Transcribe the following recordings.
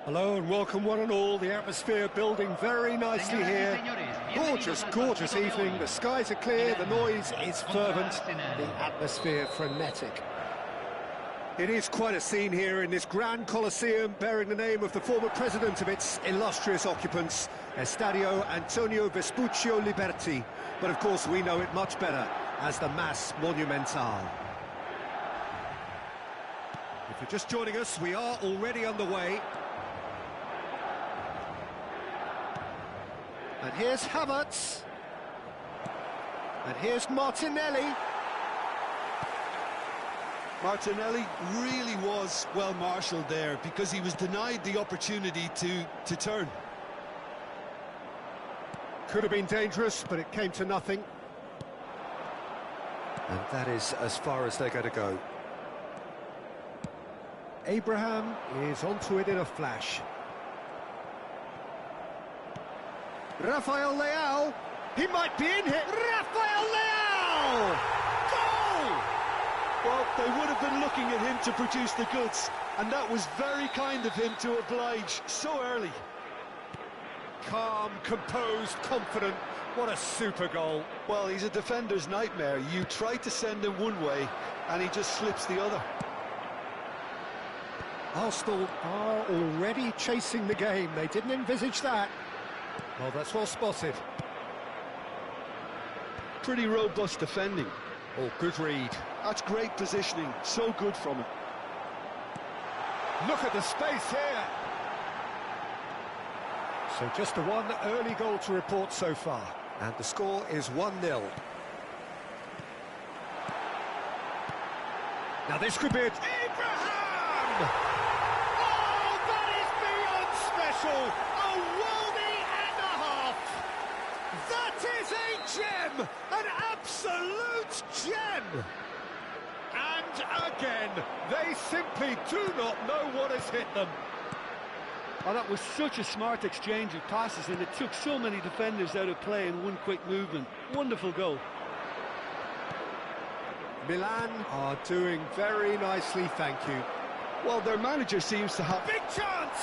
Hello and welcome one and all, the atmosphere building very nicely here. Gorgeous, gorgeous evening, the skies are clear, the noise is fervent, the atmosphere frenetic. It is quite a scene here in this grand Colosseum bearing the name of the former president of its illustrious occupants, Estadio Antonio Vespuccio Liberti, but of course we know it much better as the Mas Monumental. If you're just joining us, we are already underway. And here's Havertz. And here's Martinelli. Martinelli really was well marshalled there because he was denied the opportunity to turn. Could have been dangerous, but it came to nothing. And that is as far as they're going to go. Abraham is onto it in a flash. Rafael Leao, he might be in here. Rafael Leao! Goal! Well, they would have been looking at him to produce the goods, and that was very kind of him to oblige so early. Calm, composed, confident. What a super goal. Well, he's a defender's nightmare. You try to send him one way, and he just slips the other. Arsenal are already chasing the game. They didn't envisage that. Well, that's well spotted. Pretty robust defending. Oh, good read. That's great positioning. So good from him. Look at the space here. So just the one early goal to report so far. And the score is 1-0. Now this could be it. Abraham! Oh, that is beyond special! A worldie and a half! That is a gem! An absolute gem! And again, they simply do not know what has hit them. Oh, that was such a smart exchange of passes, and it took so many defenders out of play in one quick movement. Wonderful goal. Milan are doing very nicely, thank you. Well, their manager seems to have... Big chance!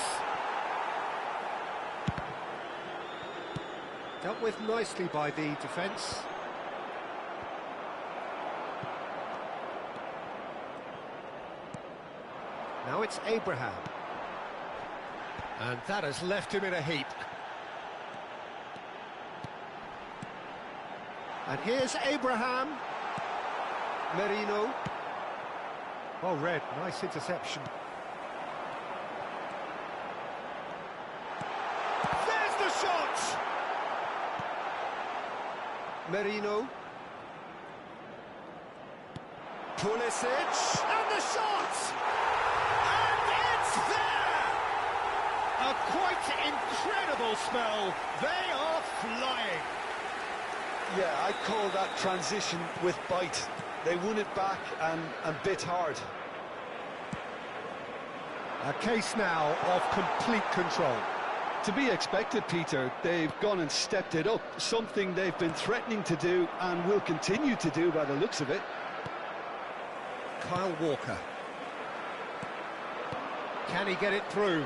Dealt with nicely by the defence. Now it's Abraham. And that has left him in a heap. And here's Abraham. Merino. Well read, nice interception. Merino. Pulisic. And the shot! And it's there! A quite incredible spell. They are flying. Yeah, I'd call that transition with bite. They won it back and bit hard. A case now of complete control. To be expected, Peter. They've gone and stepped it up, something they've been threatening to do and will continue to do by the looks of it. Kyle Walker. Can he get it through?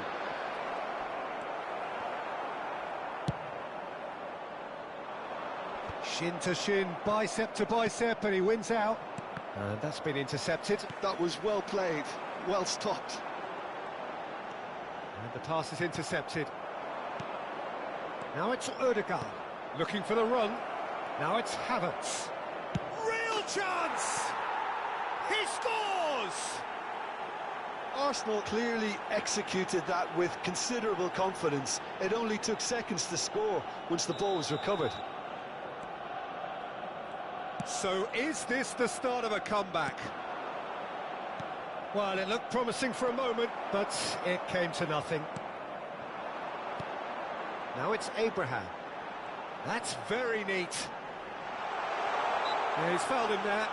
Shin to shin, bicep to bicep, and he wins out. And that's been intercepted. That was well played, well stopped. And the pass is intercepted. Now it's Ødegaard, looking for the run. Now it's Havertz. Real chance! He scores! Arsenal clearly executed that with considerable confidence. It only took seconds to score once the ball was recovered. So is this the start of a comeback? Well, it looked promising for a moment, but it came to nothing. Now it's Abraham. That's very neat. Yeah, he's fouled him there.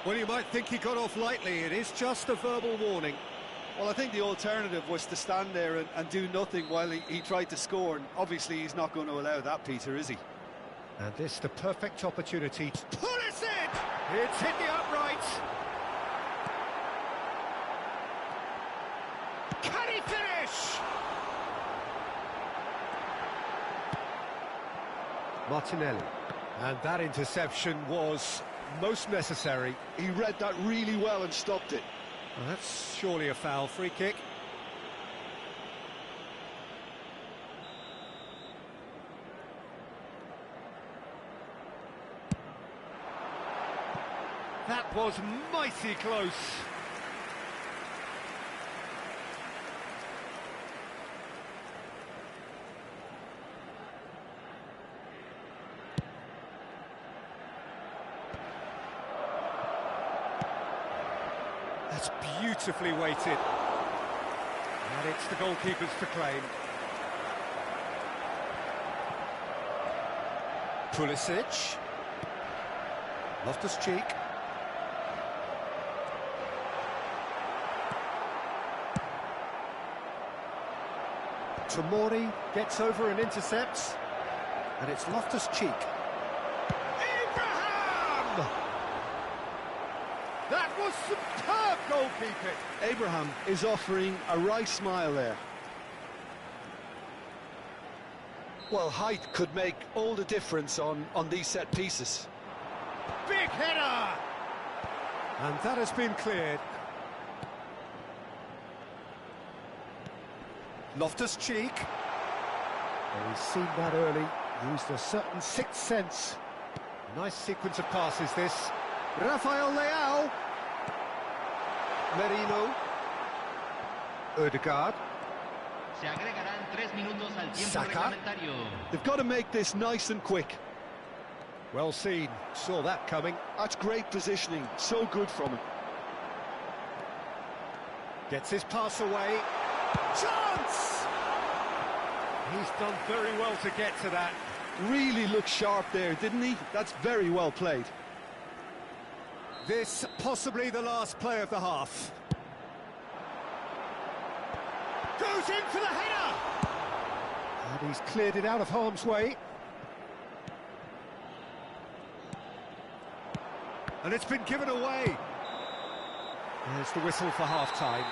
Well, you might think he got off lightly. It is just a verbal warning. Well, I think the alternative was to stand there and do nothing while he tried to score. And obviously, he's not going to allow that, Peter, is he? And this the perfect opportunity to Pulisic! It's hit the upright. Can he finish? Martinelli. And that interception was most necessary. He read that really well and stopped it. Well, that's surely a foul. Free kick. That was mighty close. That's beautifully weighted. And it's the goalkeepers to claim. Pulisic. Loftus-Cheek. Tomori gets over and intercepts, and it's Loftus-Cheek. Abraham! That was superb goalkeeping. Abraham is offering a right smile there. Well, height could make all the difference on these set pieces. Big header! And that has been cleared. Loftus-Cheek. Well, he's seen that early, used a certain sixth sense. Nice sequence of passes, this. Rafael Leao. Merino. Ødegaard. Saka. They've got to make this nice and quick. Well seen, saw that coming. That's great positioning, so good from him. Gets his pass away. Chance! He's done very well to get to that. Really looked sharp there, didn't he? That's very well played. This possibly the last play of the half. Goes in for the header! And he's cleared it out of harm's way. And it's been given away. There's the whistle for half-time.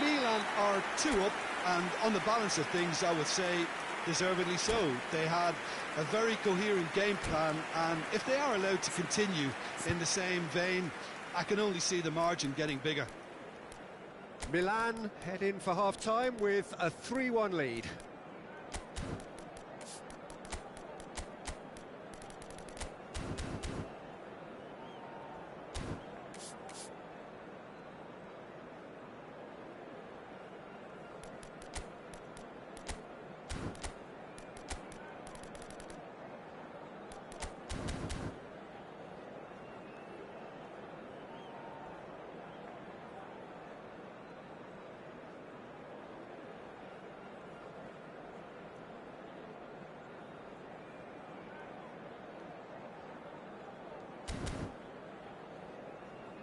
Milan are 2 up, and on the balance of things, I would say deservedly so. They had a very coherent game plan, and if they are allowed to continue in the same vein, I can only see the margin getting bigger. Milan head in for half-time with a 3-1 lead.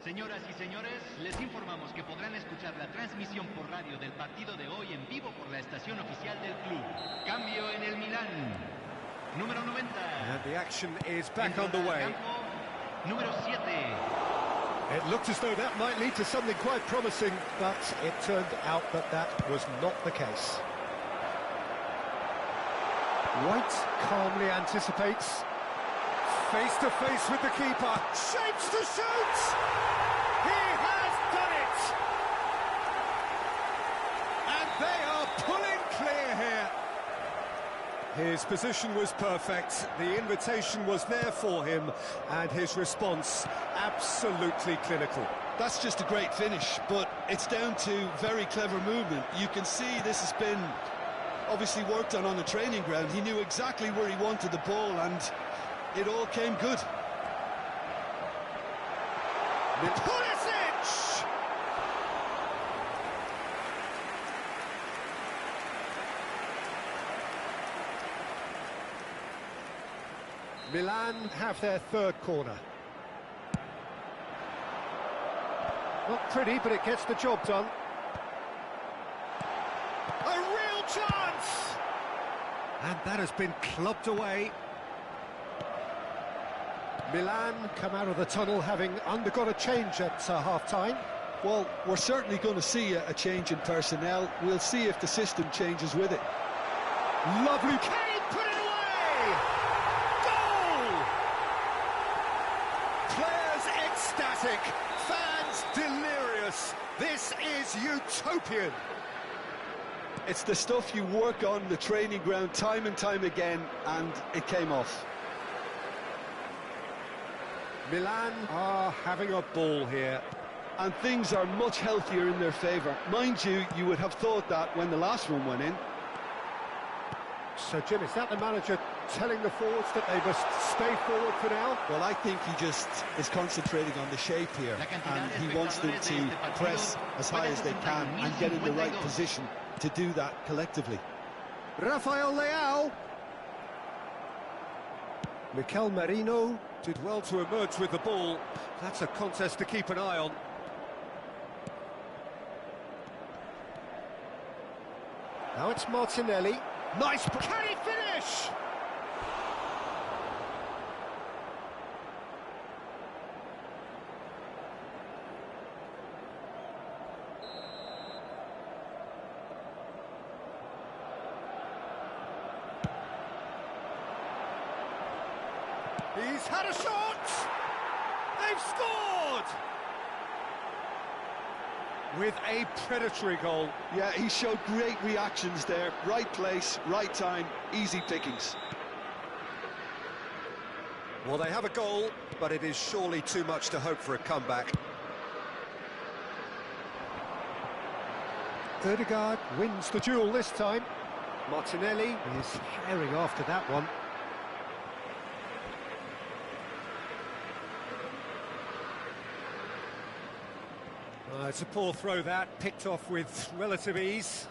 Señoras y señores, les informamos que podrán escuchar la transmisión por radio del partido de hoy en vivo por la estación oficial del club. Cambio en el Milán. Número 90. And the action is back underway. Número 7. It looked as though that might lead to something quite promising, but it turned out that that was not the case. White calmly anticipates. Face to face with the keeper. Shapes to shoot! He has done it! And they are pulling clear here. His position was perfect, the invitation was there for him, and his response absolutely clinical. That's just a great finish, but it's down to very clever movement. You can see this has been obviously worked on the training ground. He knew exactly where he wanted the ball, and it all came good. Pulisic! Milan have their third corner. Not pretty, but it gets the job done. A real chance! And that has been clubbed away. Milan come out of the tunnel having undergone a change at half-time. Well, we're certainly going to see a change in personnel. We'll see if the system changes with it. Lovely Kane, put it away! Goal! Players ecstatic, fans delirious. This is utopian. It's the stuff you work on the training ground time and time again, and it came off. Milan are having a ball here. And things are much healthier in their favour. Mind you, you would have thought that when the last one went in. So, Jim, is that the manager telling the forwards that they must stay forward for now? Well, I think he just is concentrating on the shape here, and he wants them to press as high as they can and get in the right position to do that collectively. Rafael Leao. Mikel Merino did well to emerge with the ball. That's a contest to keep an eye on. Now it's Martinelli. Nice. Can he finish? He's had a shot! They've scored! With a predatory goal. Yeah, he showed great reactions there. Right place, right time, easy pickings. Well, they have a goal, but it is surely too much to hope for a comeback. Ødegaard wins the duel this time. Martinelli is herring after that one. It's a poor throw that, picked off with relative ease.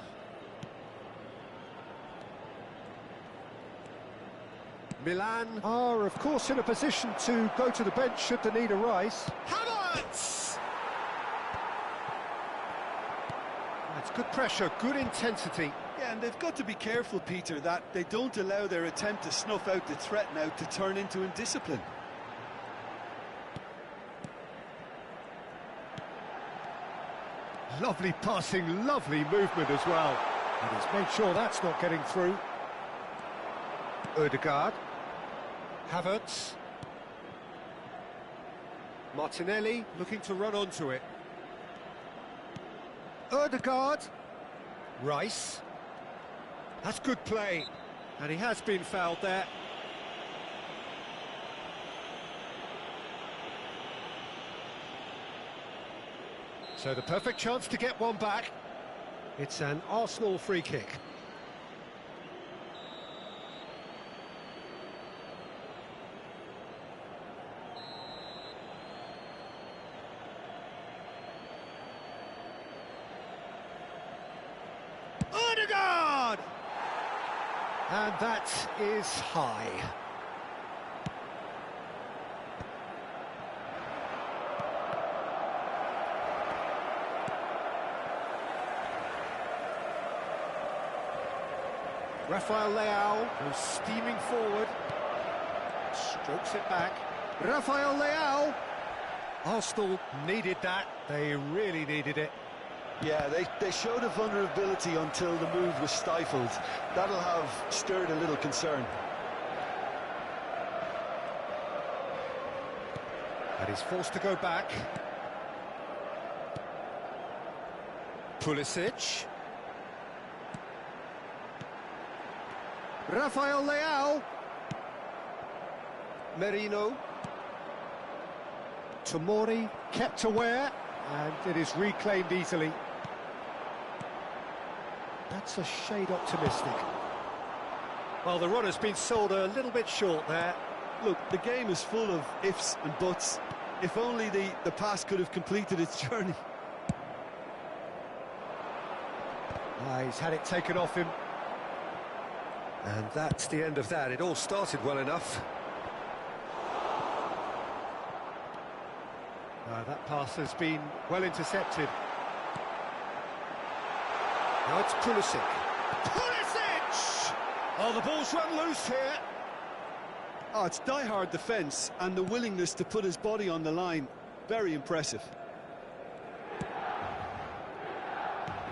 Milan are, of course, in a position to go to the bench should the need arise. Havertz! That's good pressure, good intensity. Yeah, and they've got to be careful, Peter, that they don't allow their attempt to snuff out the threat now to turn into indiscipline. Lovely passing, lovely movement as well. And he's made sure that's not getting through. Ødegaard. Havertz. Martinelli looking to run onto it. Ødegaard. Rice. That's good play. And he has been fouled there. So the perfect chance to get one back. It's an Arsenal free kick. Ødegaard! And that is high. Rafael Leao goes steaming forward. Strokes it back. Rafael Leao. Arsenal needed that. They really needed it. Yeah, they showed a vulnerability until the move was stifled. That'll have stirred a little concern. And he's forced to go back. Pulisic. Rafael Leao. Merino. Tomori kept aware, and it is reclaimed easily. That's a shade optimistic. Well, the run has been sold a little bit short there. Look, the game is full of ifs and buts. If only the pass could have completed its journey. He's had it taken off him. And that's the end of that. It all started well enough. That pass has been well intercepted. Now it's Pulisic. Pulisic! Oh, the ball's run loose here. Oh, it's die-hard defence and the willingness to put his body on the line. Very impressive.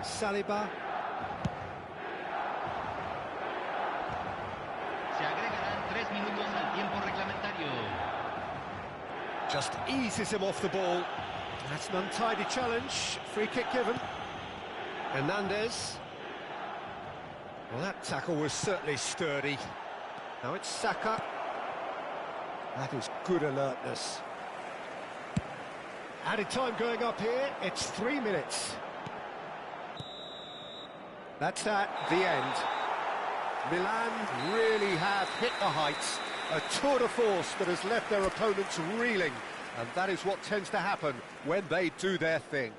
Saliba. Se agregarán 3 minutos al tiempo reglamentario. Just eases him off the ball. That's an untidy challenge. Free kick given. Hernandez. Well, that tackle was certainly sturdy. Now it's Saka. That is good alertness. Added time going up here. It's 3 minutes. That's at the end. Milan really have hit the heights. A tour de force that has left their opponents reeling. And that is what tends to happen when they do their thing.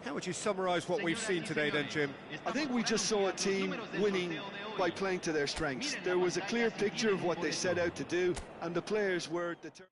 How would you summarise what we've seen today then, Jim? I think we just saw a team winning by playing to their strengths. There was a clear picture of what they set out to do, and the players were determined.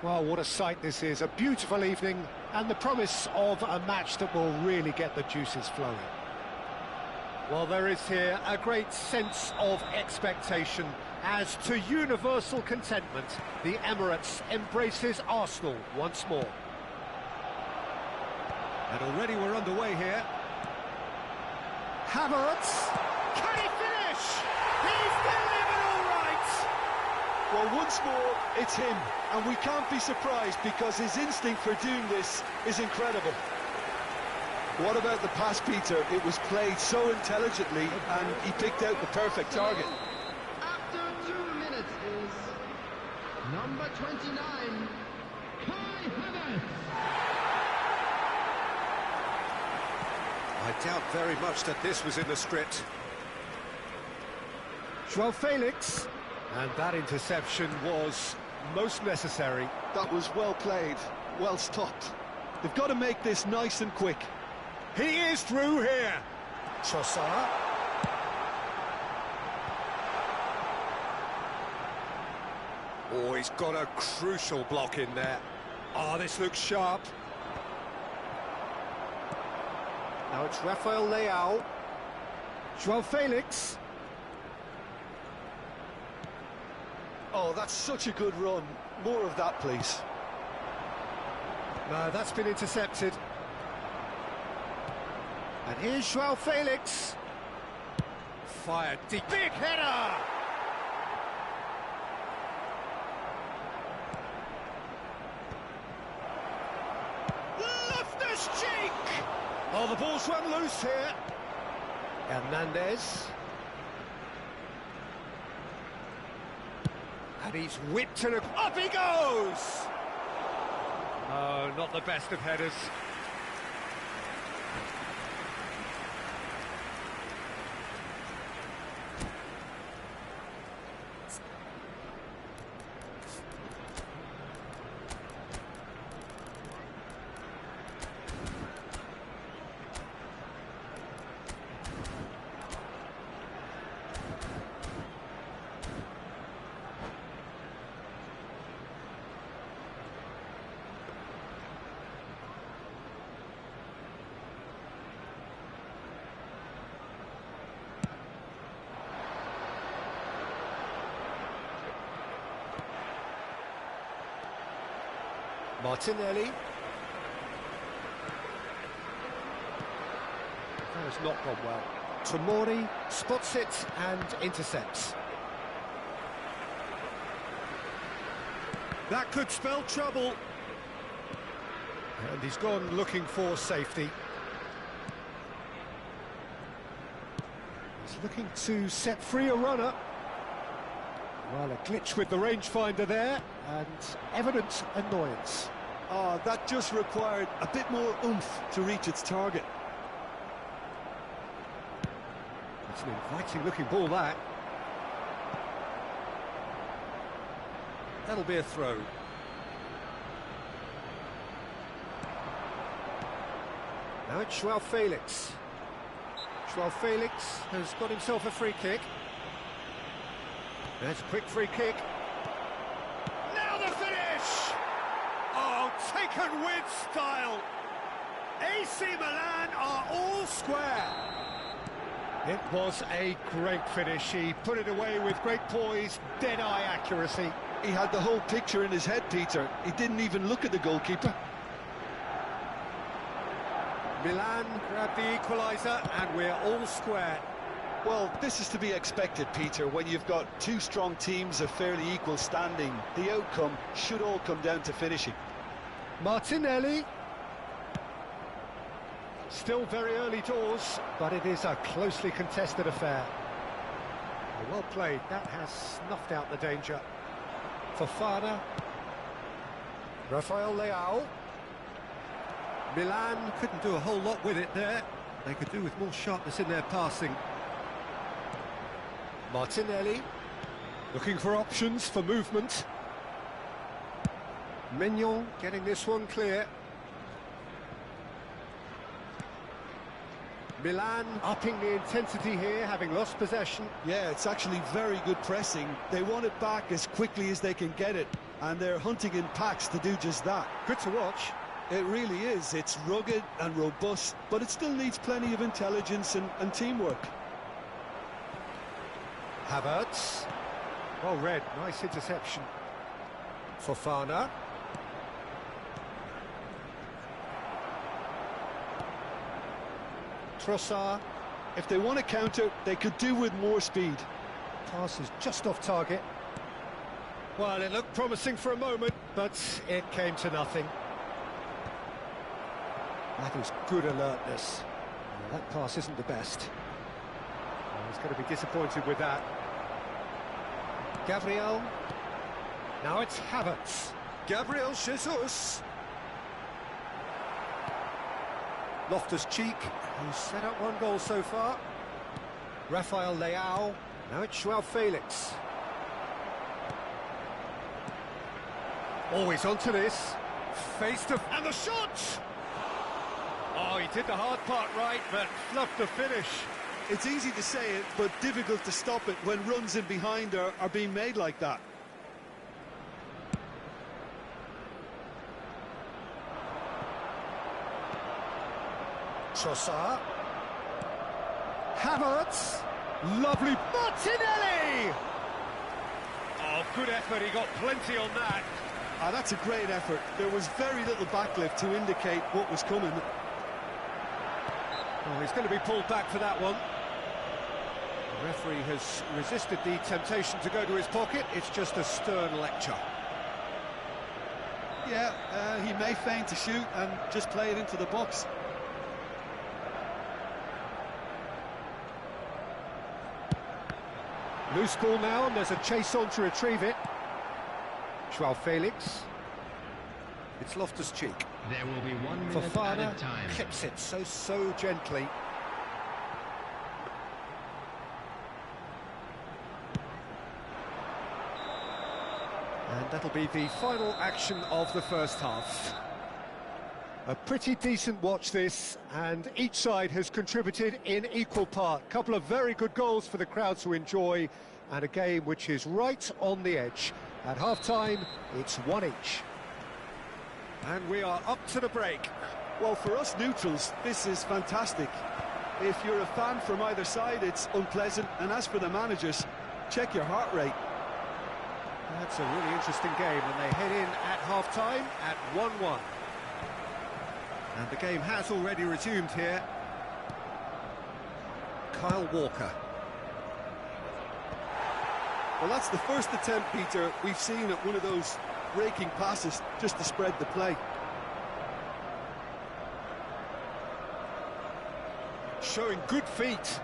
Well, what a sight this is. A beautiful evening and the promise of a match that will really get the juices flowing. Well, there is here a great sense of expectation as to universal contentment. The Emirates embraces Arsenal once more. And already we're underway here. Havertz, can he finish? He's delivered all right! Well, once more, it's him, and we can't be surprised because his instinct for doing this is incredible. What about the pass, Peter? It was played so intelligently, and he picked out the perfect target. After 2 minutes is number 29, Kai Havertz. I doubt very much that this was in the script. Joao Felix. And that interception was most necessary. That was well played, well stopped. They've got to make this nice and quick. He is through here. Trossard. Oh, he's got a crucial block in there. Oh, this looks sharp. Now it's Rafael Leao. Joao Felix. Oh, that's such a good run. More of that, please. No, that's been intercepted. And here's Joao Felix. Fired deep. Big header! Loftus-Cheek! Oh, the ball's run loose here. Hernandez. And he's whipped and up he goes! Oh, not the best of headers. Martinelli. That has not gone well. Tomori spots it and intercepts. That could spell trouble. And he's gone looking for safety. He's looking to set free a runner. Well, a glitch with the rangefinder there, and evident annoyance. Oh, that just required a bit more oomph to reach its target. It's an inviting-looking ball, that. That'll be a throw. Now it's Joao Felix. Joao Felix has got himself a free kick. There's a quick free kick. Now the finish! Oh, taken with style. AC Milan are all square. It was a great finish. He put it away with great poise, dead-eye accuracy. He had the whole picture in his head, Peter. He didn't even look at the goalkeeper. Milan grabbed the equaliser, and we're all square. Well, this is to be expected, Peter. When you've got two strong teams of fairly equal standing, the outcome should all come down to finishing. Martinelli. Still very early doors, but it is a closely contested affair. Well played. That has snuffed out the danger. Fofana. Rafael Leao. Milan couldn't do a whole lot with it there. They could do with more sharpness in their passing. Martinelli, looking for options for movement. Mignon getting this one clear. Milan upping the intensity here, having lost possession. Yeah, it's actually very good pressing. They want it back as quickly as they can get it. and they're hunting in packs to do just that. Good to watch. It really is. It's rugged and robust, but it still needs plenty of intelligence and teamwork. Havertz. Well read, nice interception. Fofana. Trossard. If they want to counter, they could do with more speed. Pass is just off target. Well, it looked promising for a moment, but it came to nothing. That is good alertness. Well, that pass isn't the best. Well, he's going to be disappointed with that. Gabriel. Now it's Havertz. Gabriel Jesus. Loftus-Cheek, who's set up one goal so far. Rafael Leao. Now it's Joao Felix. Always onto this. Face to... and the shot! Oh, he did the hard part right, but fluffed the finish. It's easy to say it, but difficult to stop it when runs in behind are being made like that. Trossard. Havertz. Lovely. Martinelli! Oh, good effort. He got plenty on that. Ah, that's a great effort. There was very little backlift to indicate what was coming. Oh, he's going to be pulled back for that one. The referee has resisted the temptation to go to his pocket. It's just a stern lecture. Yeah, he may feign to shoot and just play it into the box. Loose ball now, and there's a chase on to retrieve it. Joao Felix. It's Loftus-Cheek. There will be 1 minute Fofana added time. clips it so gently. And that'll be the final action of the first half. A pretty decent watch this, and each side has contributed in equal part. Couple of very good goals for the crowd to enjoy, and a game which is right on the edge. At half-time, it's 1 each. And we are up to the break. Well, for us neutrals, this is fantastic. If you're a fan from either side, it's unpleasant, and as for the managers, check your heart rate. That's a really interesting game, and they head in at half-time at 1-1. And the game has already resumed here. Kyle Walker. Well, that's the first attempt, Peter, we've seen at one of those raking passes just to spread the play. Showing good feet.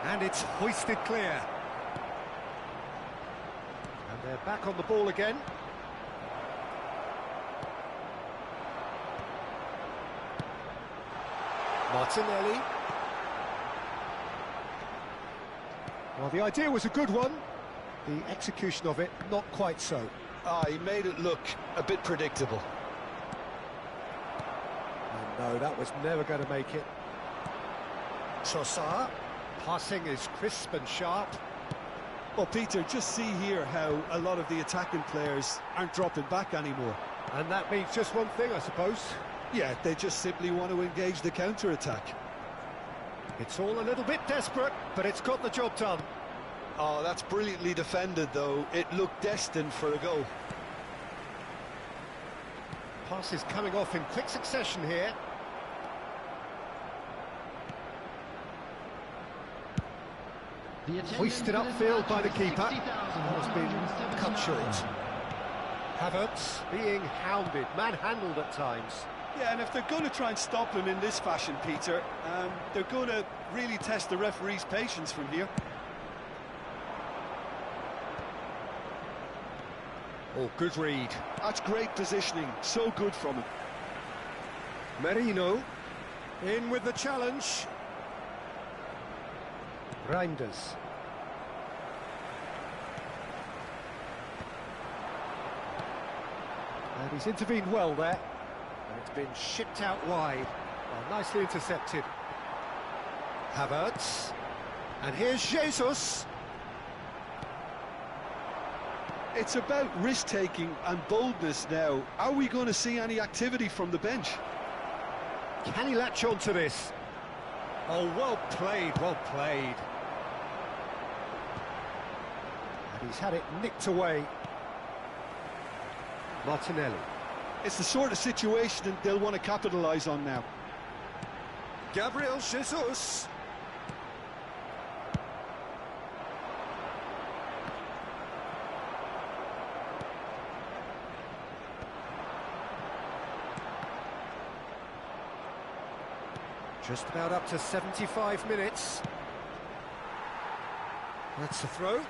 And it's hoisted clear. And they're back on the ball again. Martinelli. Well, the idea was a good one. The execution of it, not quite so. Ah, he made it look a bit predictable. And no, that was never going to make it. Trossard. Passing is crisp and sharp. Well, Peter, just see here how a lot of the attacking players aren't dropping back anymore. And that means just one thing, I suppose. Yeah, they just simply want to engage the counter-attack. It's all a little bit desperate, but it's got the job done. Oh, that's brilliantly defended, though. It looked destined for a goal. Passes coming off in quick succession here. Hoisted upfield by the keeper. Has been cut short. Havertz being hounded, manhandled at times. Yeah, and if they're going to try and stop him in this fashion, Peter, they're going to really test the referee's patience from here. Oh, good read. That's great positioning, so good from him. Merino in with the challenge. Reinders. And he's intervened well there. And it's been shipped out wide. Well, nicely intercepted. Havertz. And here's Jesus. It's about risk-taking and boldness now. Are we going to see any activity from the bench? Can he latch on to this? Oh, well played, well played. And he's had it nicked away. Martinelli. It's the sort of situation they'll want to capitalise on now. Gabriel Jesus. Just about up to 75 minutes. That's the throw.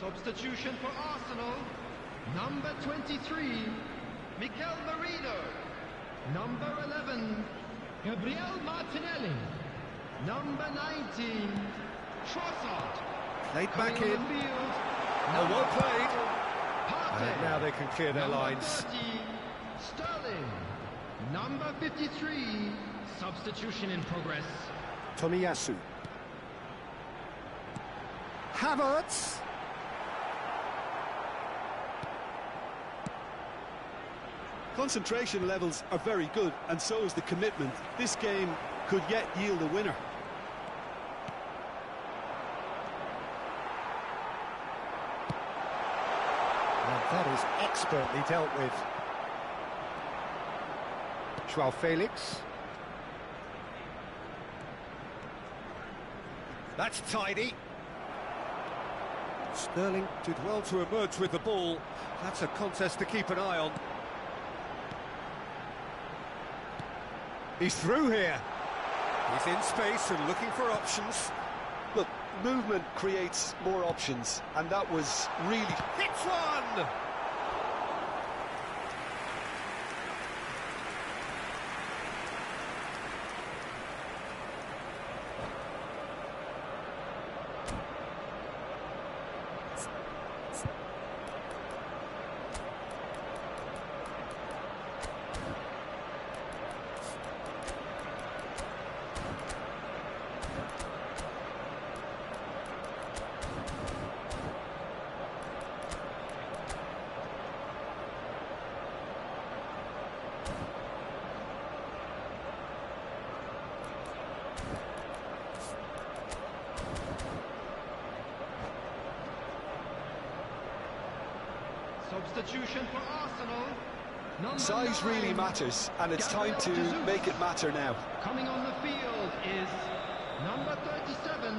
Substitution for Arsenal, number 23, Mikel Merino. Number 11, Gabriel Martinelli. Number 19, Trossard. Played back in. Oh, well played. And now they can clear their lines. 30, Sterling. Number 53, substitution in progress. Tomiyasu. Havertz. Concentration levels are very good, and so is the commitment. This game could yet yield a winner. And that is expertly dealt with. Joao Felix. That's tidy. Sterling did well to emerge with the ball. That's a contest to keep an eye on. He's through here. He's in space and looking for options. Look, movement creates more options, and that was really... Hits one! Substitution for Arsenal. Size really matters, and it's time to make it matter now. Coming on the field is number 37.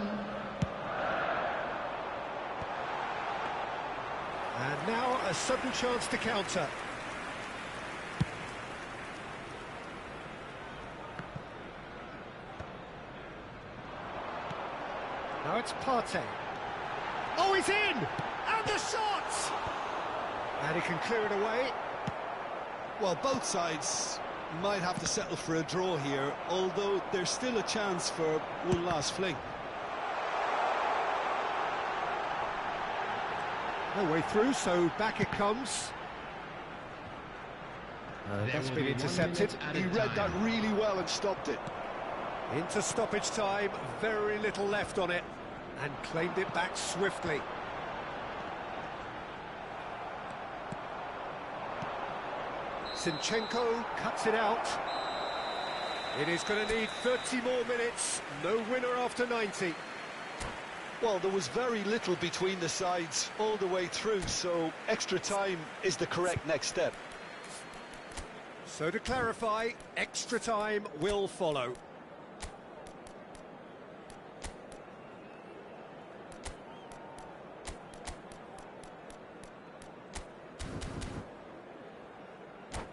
And now a sudden chance to counter. Now it's Partey. Oh, he's in! And the shot! And he can clear it away. Well, both sides might have to settle for a draw here, although there's still a chance for one last fling. No way through, so back it comes. That's been intercepted. He read that really well and stopped it. Into stoppage time, very little left on it, and claimed it back swiftly. Zinchenko cuts it out. It is going to need 30 more minutes. No winner after 90. Well, there was very little between the sides all the way through, so extra time is the correct next step. So to clarify, extra time will follow.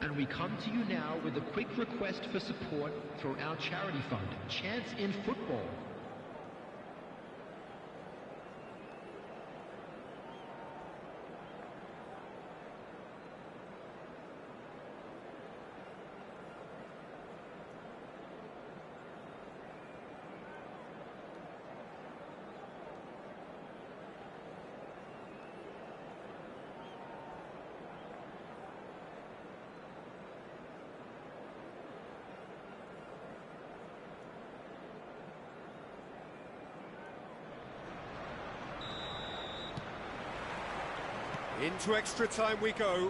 And we come to you now with a quick request for support for our charity fund, Chance in Football. Into extra time we go.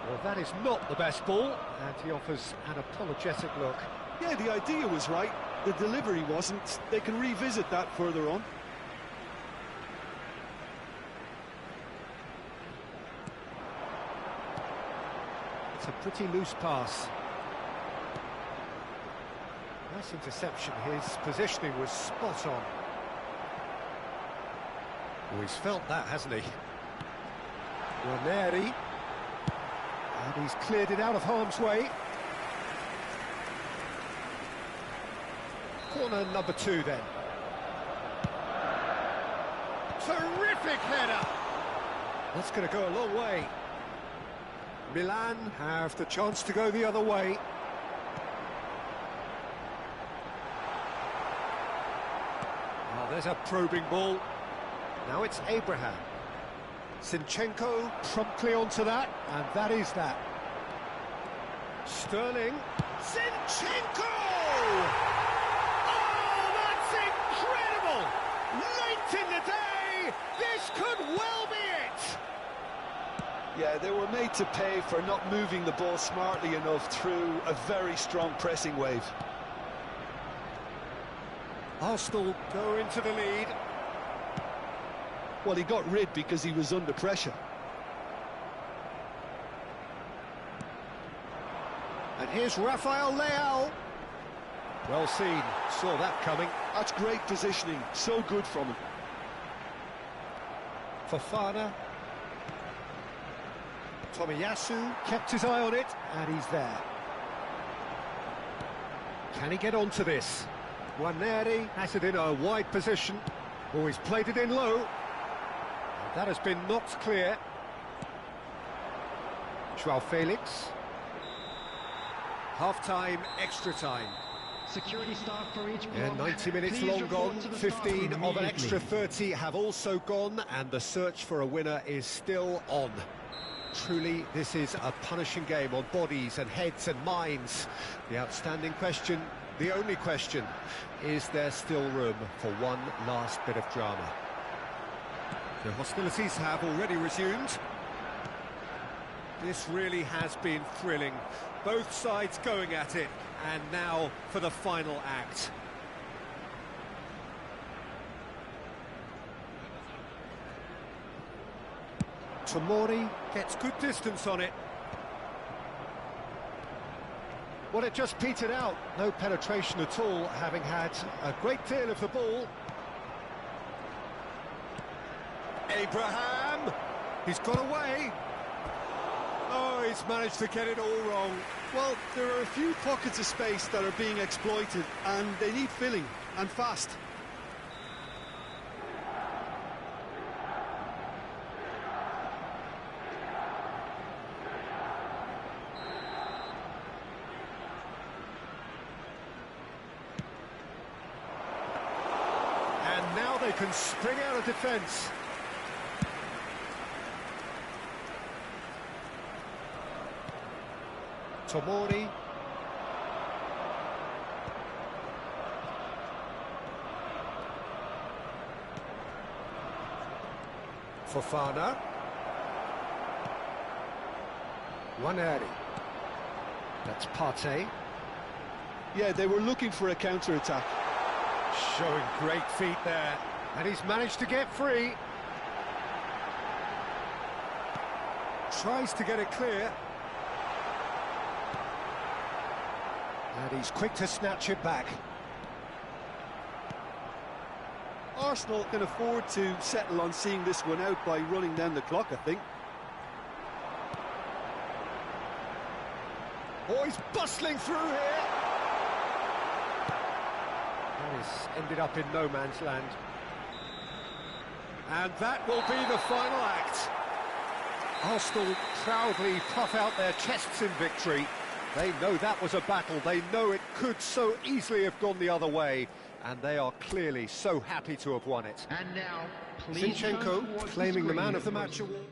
Well, that is not the best ball, and he offers an apologetic look. Yeah, the idea was right, the delivery wasn't. They can revisit that further on. It's a pretty loose pass. Nice interception. His positioning was spot on. Oh, he's felt that, hasn't he? Ranieri. And he's cleared it out of harm's way. Corner number 2 then. Terrific header! That's going to go a long way. Milan have the chance to go the other way. Oh, there's a probing ball. Now it's Abraham. Zinchenko promptly onto that, and that is that. Sterling. Zinchenko! Oh, that's incredible! Late in the day, this could well be it! Yeah, they were made to pay for not moving the ball smartly enough through a very strong pressing wave. Arsenal go into the lead. Well, he got rid because he was under pressure. And here's Rafael Leao. Well seen, saw that coming. That's great positioning, so good from him. Fofana. Tomiyasu kept his eye on it, and he's there. Can he get onto this? Ranieri has it in a wide position. Oh, he's played it in low. That has been knocked clear. Joao Felix. Half-time, extra time. Security staff for each block. Yeah, 90 minutes Please long gone. report to the 15 staff of an extra immediately. 30 have also gone, and the search for a winner is still on. Truly, this is a punishing game on bodies and heads and minds. The outstanding question, the only question, is there still room for one last bit of drama? The hostilities have already resumed. This really has been thrilling. Both sides going at it, and now for the final act. Tomori gets good distance on it. Well, it just petered out. No penetration at all, having had a great deal of the ball. Abraham! He's got away. Oh, he's managed to get it all wrong. Well, there are a few pockets of space that are being exploited, and they need filling, and fast. And now they can spring out of defence. Tomori. Fofana. Ranieri. That's Partey. Yeah, they were looking for a counter-attack. Showing great feet there. And he's managed to get free. Tries to get it clear. And he's quick to snatch it back. Arsenal can afford to settle on seeing this one out by running down the clock, I think. Oh, he's bustling through here. Oh, he's ended up in no man's land. And that will be the final act. Arsenal proudly puff out their chests in victory. They know that was a battle. They know it could so easily have gone the other way. And they are clearly so happy to have won it. And now, please Zinchenko claiming the man of the match award.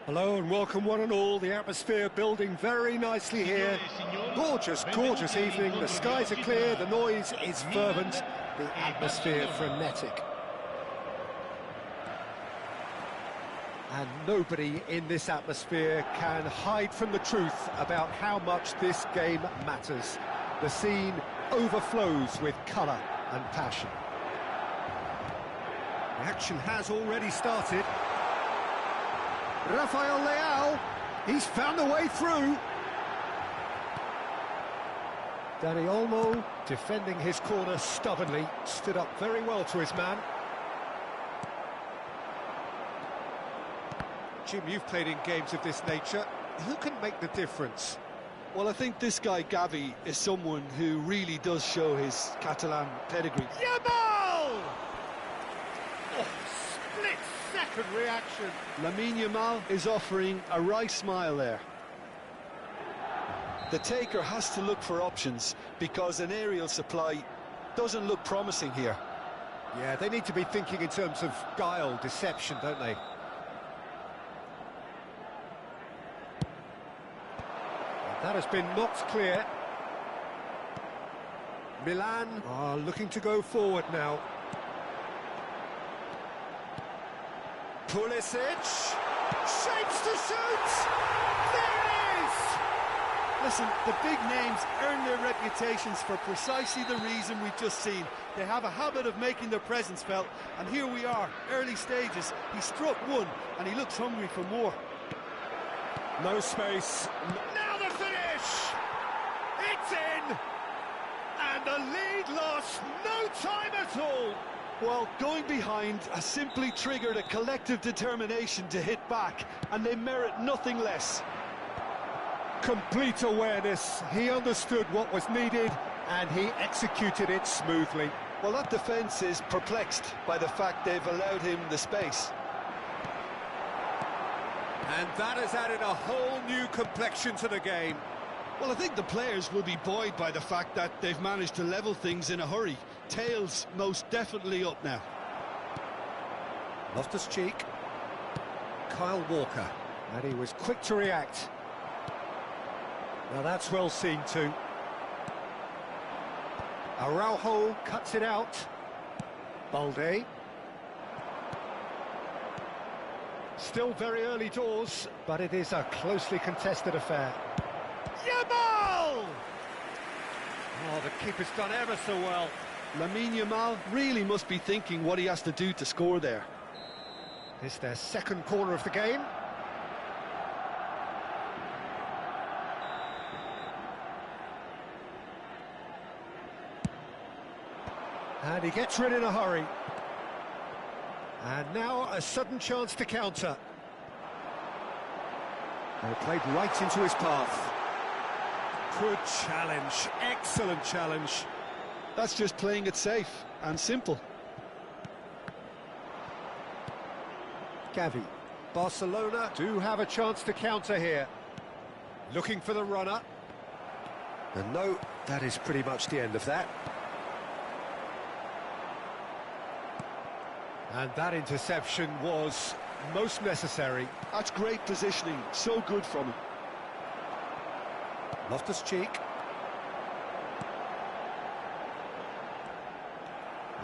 Hello and welcome one and all. The atmosphere building very nicely here. Gorgeous, gorgeous evening. The skies are clear, the noise is fervent, the atmosphere frenetic. And nobody in this atmosphere can hide from the truth about how much this game matters. The scene overflows with colour and passion. The action has already started. Rafael Leao, he's found a way through. Dani Olmo, defending his corner stubbornly, stood up very well to his man. Jim, you've played in games of this nature. Who can make the difference? Well, I think this guy, Gavi, is someone who really does show his Catalan pedigree. Yamal! Oh, split-second reaction. Lamine Yamal is offering a wry smile there. The taker has to look for options because an aerial supply doesn't look promising here. Yeah, they need to be thinking in terms of guile, deception, don't they? That has been knocked clear. Milan are looking to go forward now. Pulisic, shapes to shoot! There it is! Listen, the big names earn their reputations for precisely the reason we've just seen. They have a habit of making their presence felt, and here we are, early stages. He struck one, and he looks hungry for more. No space. Now the finish! It's in! And the lead lost no time at all! Well, going behind has simply triggered a collective determination to hit back, and they merit nothing less. Complete awareness. He understood what was needed, and he executed it smoothly. Well, that defence is perplexed by the fact they've allowed him the space. And that has added a whole new complexion to the game. Well, I think the players will be buoyed by the fact that they've managed to level things in a hurry. Tails most definitely up now. Loftus-Cheek. Kyle Walker. And he was quick to react. Now that's well seen too. Araujo cuts it out. Balde. Still very early doors, but it is a closely contested affair. Yamal! Oh, the keeper's done ever so well. Lamine Yamal really must be thinking what he has to do to score there. It's their second corner of the game. And he gets rid in a hurry. And now a sudden chance to counter. They played right into his path. Good challenge, excellent challenge. That's just playing it safe and simple. Gavi. Barcelona do have a chance to counter here. Looking for the runner. And no, that is pretty much the end of that. And that interception was most necessary. That's great positioning, so good from him. Loftus-Cheek.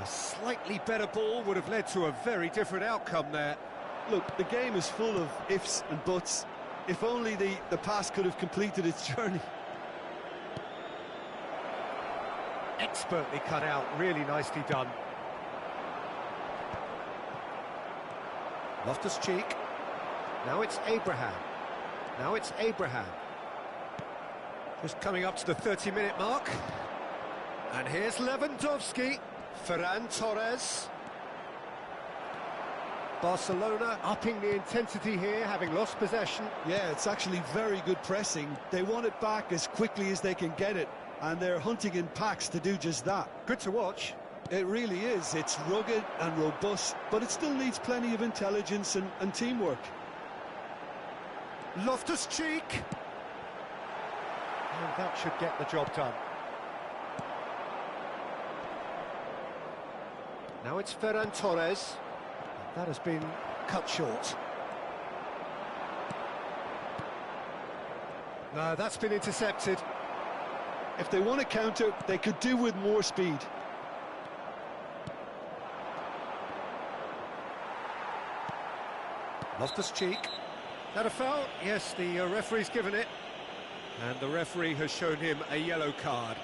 A slightly better ball would have led to a very different outcome there. Look, the game is full of ifs and buts. If only the pass could have completed its journey. Expertly cut out, really nicely done. Loftus-Cheek. Now it's Abraham. Now it's Abraham. Just coming up to the 30-minute mark. And here's Lewandowski. Ferran Torres. Barcelona upping the intensity here, having lost possession. Yeah, it's actually very good pressing. They want it back as quickly as they can get it, and they're hunting in packs to do just that. Good to watch. It really is. It's rugged and robust, but it still needs plenty of intelligence and teamwork. Loftus-Cheek. And that should get the job done. Now it's Ferran Torres. That has been cut short. No, that's been intercepted. If they want to counter, they could do with more speed. Loftus-Cheek. That a foul? Yes, the referee's given it. And the referee has shown him a yellow card.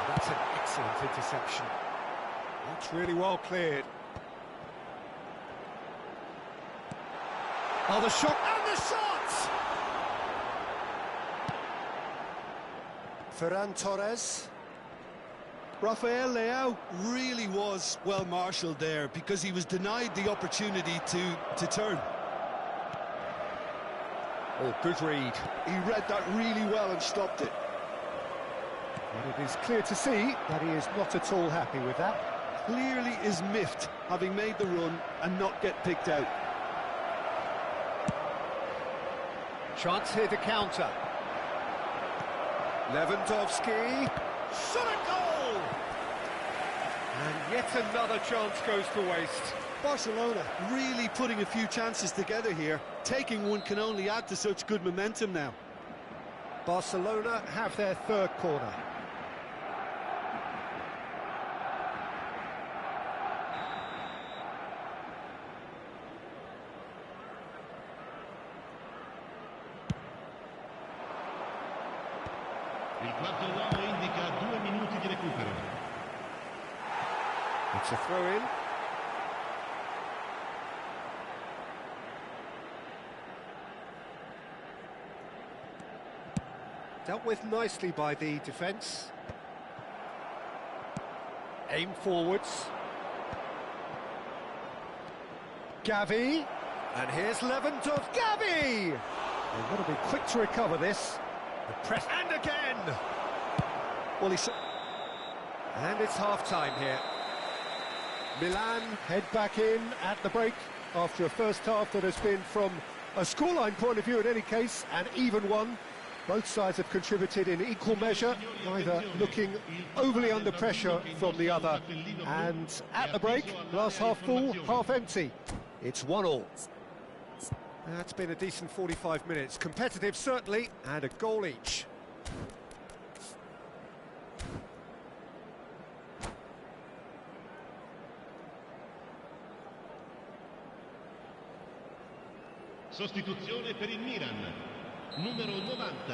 That's an excellent interception. That's really well cleared. Oh, the shot, and the shot! Ferran Torres. Rafael Leao really was well marshalled there because he was denied the opportunity to turn. Oh, good read. He read that really well and stopped it. But it is clear to see that he is not at all happy with that. Clearly is miffed, having made the run and not get picked out. Chance here to counter. Lewandowski. Shot a goal! And yet another chance goes to waste. Barcelona really putting a few chances together here. Taking one can only add to such good momentum now. Barcelona have their third corner. Il quarto uomo indica 2 minuti di recupero. It's a throw-in. Dealt with nicely by the defence. Aim forwards. Gavi. And here's Lewandowski. Gavi! They've got to be quick to recover this. The press, and again! Well, and it's half-time here. Milan head back in at the break after a first half that has been, from a scoreline point of view in any case, an even one. Both sides have contributed in equal measure, neither looking overly under pressure from the other. And at the break, glass half full, half empty. It's 1-1. That's been a decent 45 minutes. Competitive, certainly, and a goal each. Sostituzione per il Milan. Numero 90.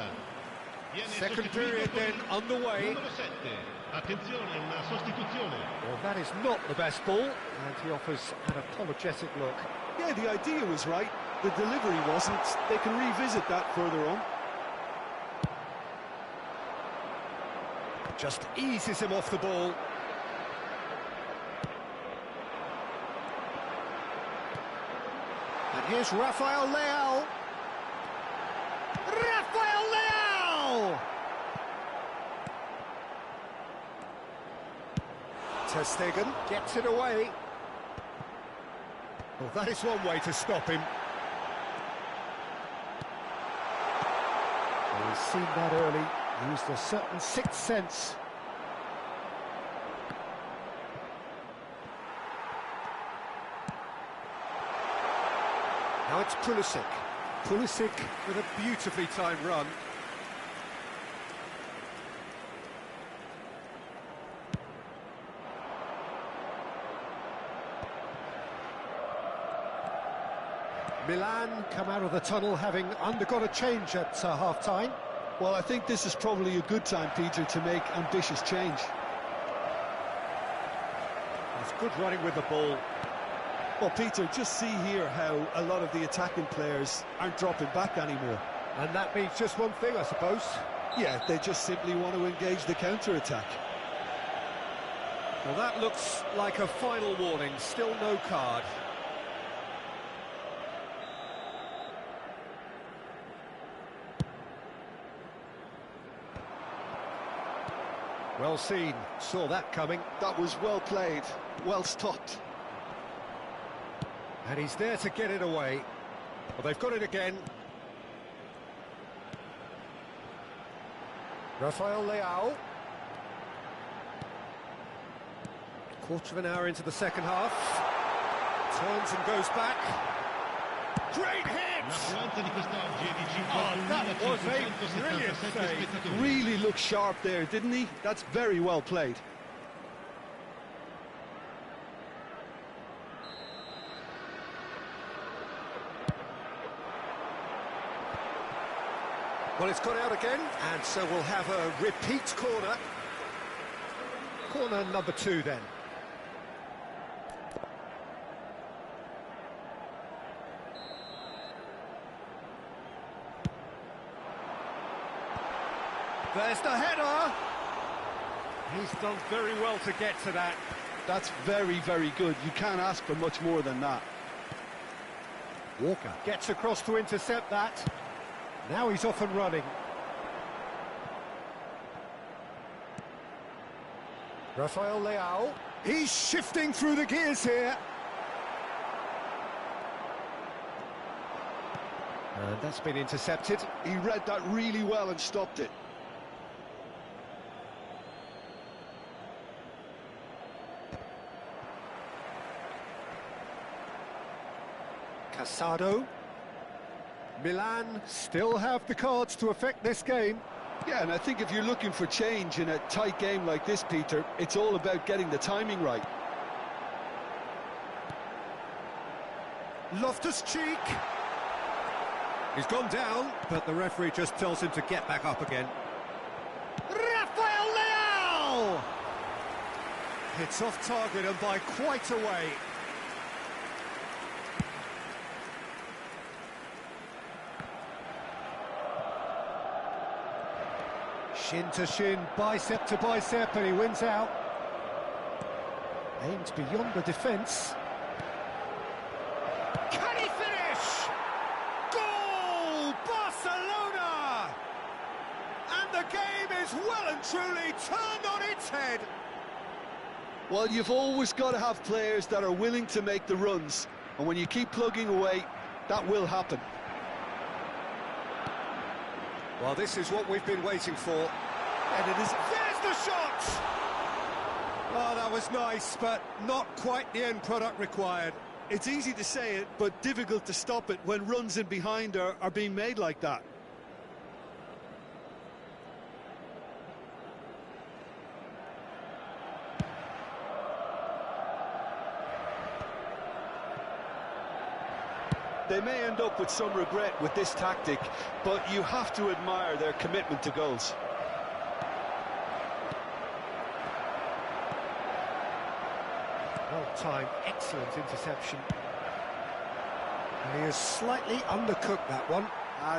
Second period then underway. Numero 7. Attenzione, una sostituzione. Well, that is not the best ball, and he offers an apologetic look. Yeah, the idea was right. The delivery wasn't. They can revisit that further on. Just eases him off the ball. And here's Rafael Leao. Rafael Leao! Ter Stegen gets it away. Well, that is one way to stop him. Well, he's seen that early, used a certain sixth sense. Now it's Pulisic. Pulisic with a beautifully timed run. Milan come out of the tunnel having undergone a change at half-time. Well, I think this is probably a good time, Peter, to make ambitious change. It's good running with the ball. Well, Peter, just see here how a lot of the attacking players aren't dropping back anymore. And that means just one thing, I suppose. Yeah, they just simply want to engage the counter-attack. Well, that looks like a final warning. Still no card. Well seen, saw that coming. That was well played, well stopped. And he's there to get it away. Well, they've got it again. Rafael Leao. Quarter of an hour into the second half. Turns and goes back. Great hit! L'affluenza di quest'oggi è di that was a brilliant 51.577 save. spettatori. Really looked sharp there, didn't he? That's very well played. Well, it's gone out again, and so we'll have a repeat corner. Corner number 2 then. There's the header. He's done very well to get to that. That's very, very good. You can't ask for much more than that. Walker gets across to intercept that. Now he's off and running. Rafael Leao. He's shifting through the gears here. And that's been intercepted. He read that really well and stopped it. Casado. Milan still have the cards to affect this game. Yeah, and I think if you're looking for change in a tight game like this, Peter, it's all about getting the timing right. Loftus-Cheek. He's gone down, but the referee just tells him to get back up again. Rafael Leao! It's off target and by quite a way. Shin to shin, bicep to bicep, and he wins out. Aimed beyond the defence. Can he finish? Goal! Barcelona! And the game is well and truly turned on its head. Well, you've always got to have players that are willing to make the runs, and when you keep plugging away, that will happen. Well, this is what we've been waiting for. And it is... There's the shot! Oh, that was nice, but not quite the end product required. It's easy to say it, but difficult to stop it when runs in behind are being made like that. They may end up with some regret with this tactic, but you have to admire their commitment to goals. Well-timed, excellent interception. And he has slightly undercooked that one.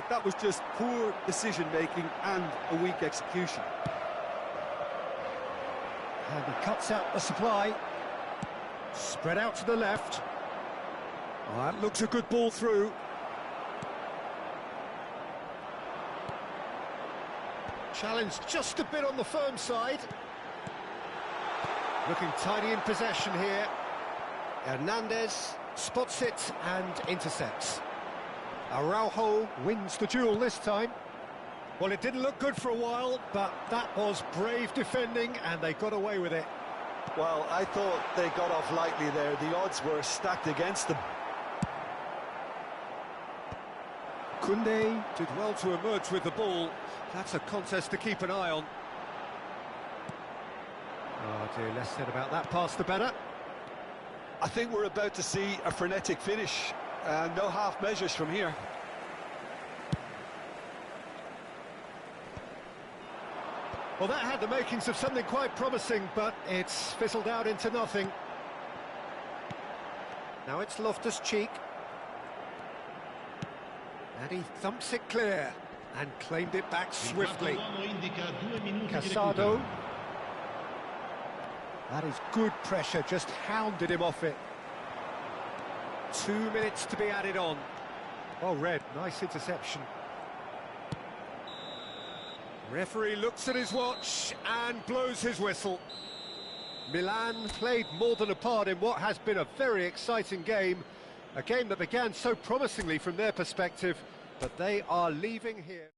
That was just poor decision-making and a weak execution. And he cuts out the supply. Spread out to the left. Oh, that looks a good ball through. Challenge just a bit on the firm side. Looking tidy in possession here. Hernandez spots it and intercepts. Araujo wins the duel this time. Well, it didn't look good for a while, but that was brave defending and they got away with it. Well, I thought they got off lightly there. The odds were stacked against them. Koundé did well to emerge with the ball. That's a contest to keep an eye on. Oh dear, less said about that pass the better. I think we're about to see a frenetic finish. No half measures from here. Well, that had the makings of something quite promising, but it's fizzled out into nothing. Now it's Loftus-Cheek. And he thumps it clear and claimed it back swiftly. Casado. That is good pressure, just hounded him off it. 2 minutes to be added on. Well read, nice interception. Referee looks at his watch and blows his whistle. Milan played more than a part in what has been a very exciting game. A game that began so promisingly from their perspective, but they are leaving here.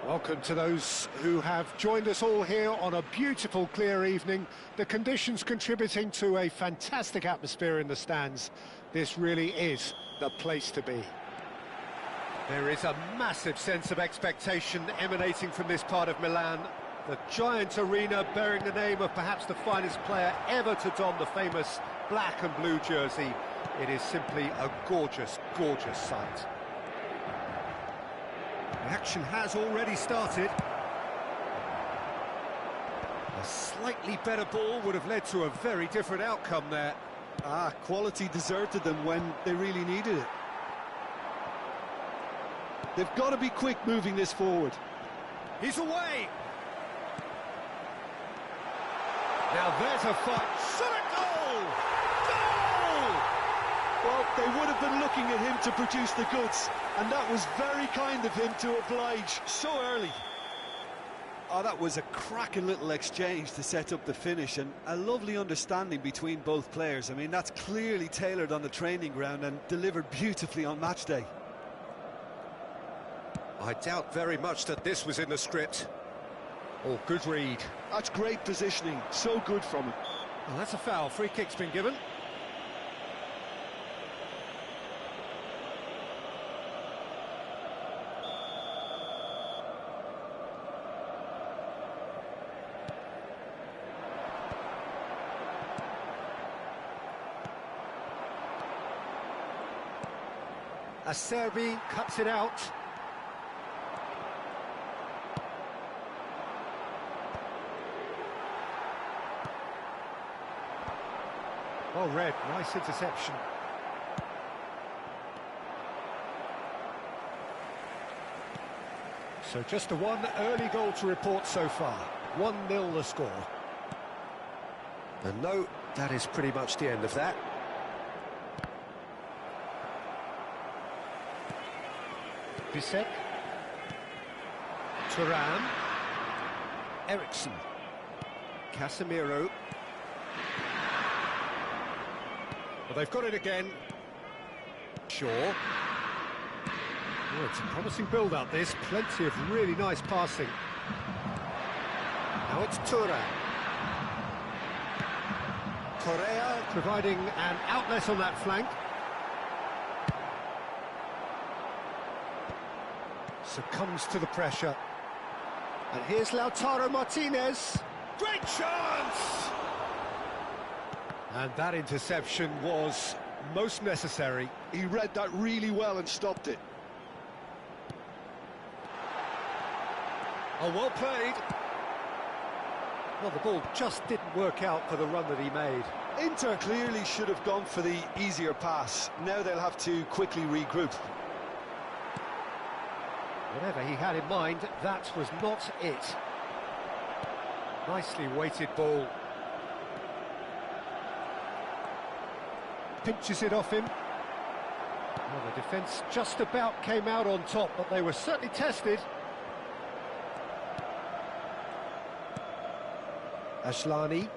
Welcome to those who have joined us all here on a beautiful, clear evening. The conditions contributing to a fantastic atmosphere in the stands. This really is the place to be. There is a massive sense of expectation emanating from this part of Milan. The giant arena bearing the name of perhaps the finest player ever to don the famous black and blue jersey. It is simply a gorgeous, gorgeous sight. The action has already started. A slightly better ball would have led to a very different outcome there. Quality deserted them when they really needed it. They've got to be quick moving this forward. He's away! Now there's a fight. Shot a goal! Goal! Well, they would have been looking at him to produce the goods, and that was very kind of him to oblige so early. Oh, that was a cracking little exchange to set up the finish, and a lovely understanding between both players. I mean, that's clearly tailored on the training ground and delivered beautifully on match day. I doubt very much that this was in the script. Oh, good read. That's great positioning, so good from him. Well, that's a foul. Free kick's been given. Acerbi cuts it out. Well read, nice interception. So just the one early goal to report so far. 1-0 the score. And no, that is pretty much the end of that. Bisek, Thuram, Eriksson, Casemiro. Well, they've got it again. Shaw. Oh, it's a promising build-up, this. Plenty of really nice passing. Now it's Thuram. Correa providing an outlet on that flank. Succumbs to the pressure. And here's Lautaro Martinez. Great chance! And that interception was most necessary. He read that really well and stopped it. Oh, well played. Well, the ball just didn't work out for the run that he made. Inter clearly should have gone for the easier pass. Now they'll have to quickly regroup. Whatever he had in mind, that was not it. Nicely weighted ball. Pinches it off him. Well, the defence just about came out on top, but they were certainly tested. Ashlani.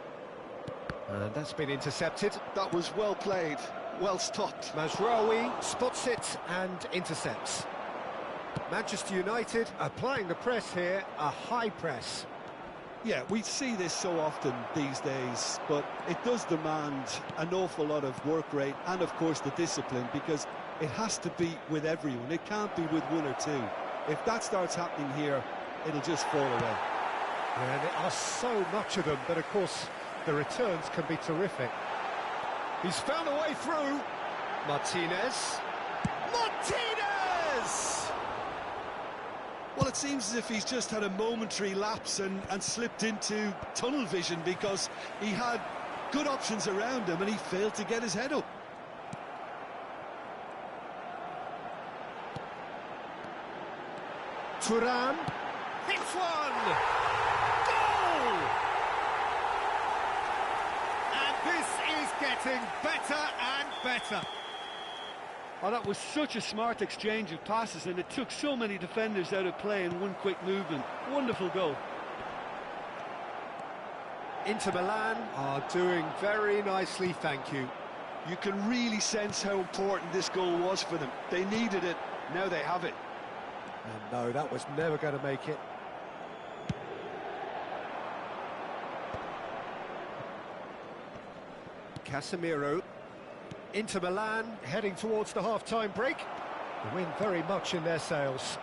And that's been intercepted. That was well played, well stopped. Mazraoui spots it and intercepts. Manchester United applying the press here, a high press. Yeah, we see this so often these days, but it does demand an awful lot of work rate and, of course, the discipline, because it has to be with everyone. It can't be with one or two. If that starts happening here, it'll just fall away. And there are so much of them, but of course the returns can be terrific. He's found a way through. Martinez. Martinez! Well, it seems as if he's just had a momentary lapse and slipped into tunnel vision, because he had good options around him and he failed to get his head up. Thuram hits one! Goal! And this is getting better and better. Oh, that was such a smart exchange of passes, and it took so many defenders out of play in one quick movement. Wonderful goal. Inter Milan are doing very nicely, thank you. You can really sense how important this goal was for them. They needed it, now they have it. And no, that was never going to make it. Casemiro. Inter Milan heading towards the half-time break. The wind very much in their sails.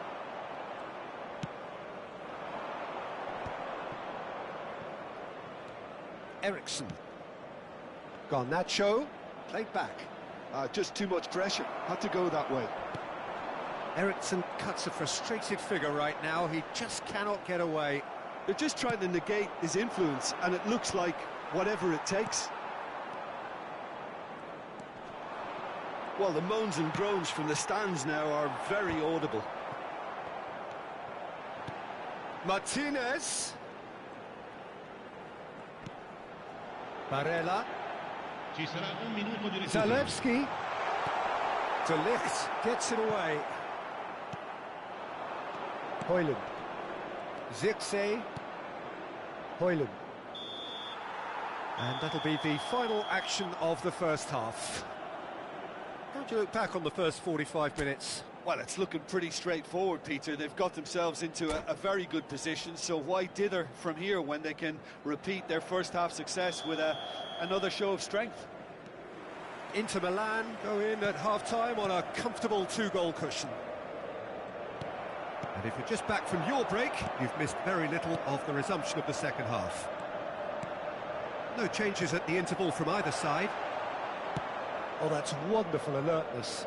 Eriksson. Garnacho played back. Just too much pressure, had to go that way. Eriksson cuts a frustrated figure right now. He just cannot get away. They're just trying to negate his influence, and it looks like whatever it takes. Well, the moans and groans from the stands now are very audible. Martinez. Barella. Ci sarà un minuto di recupero. Zalewski. De Ligt gets it away. Højlund. Zirkzee. Højlund. And that'll be the final action of the first half. How do you look back on the first 45 minutes? Well, it's looking pretty straightforward, Peter. They've got themselves into a very good position, so why dither from here when they can repeat their first half success with another show of strength? Inter Milan go in at half-time on a comfortable two-goal cushion. And if you're just back from your break, you've missed very little of the resumption of the second half. No changes at the interval from either side. Oh, that's wonderful alertness.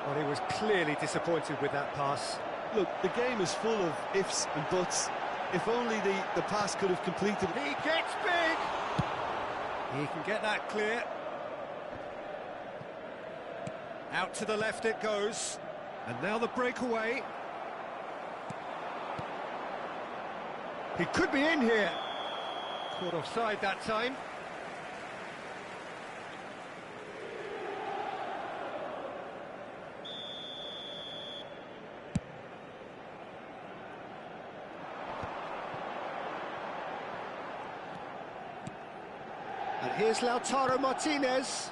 Well, he was clearly disappointed with that pass. Look, the game is full of ifs and buts. If only the pass could have completed. He gets big! He can get that clear. Out to the left it goes. And now the breakaway. He could be in here. Caught offside that time. And here's Lautaro Martinez.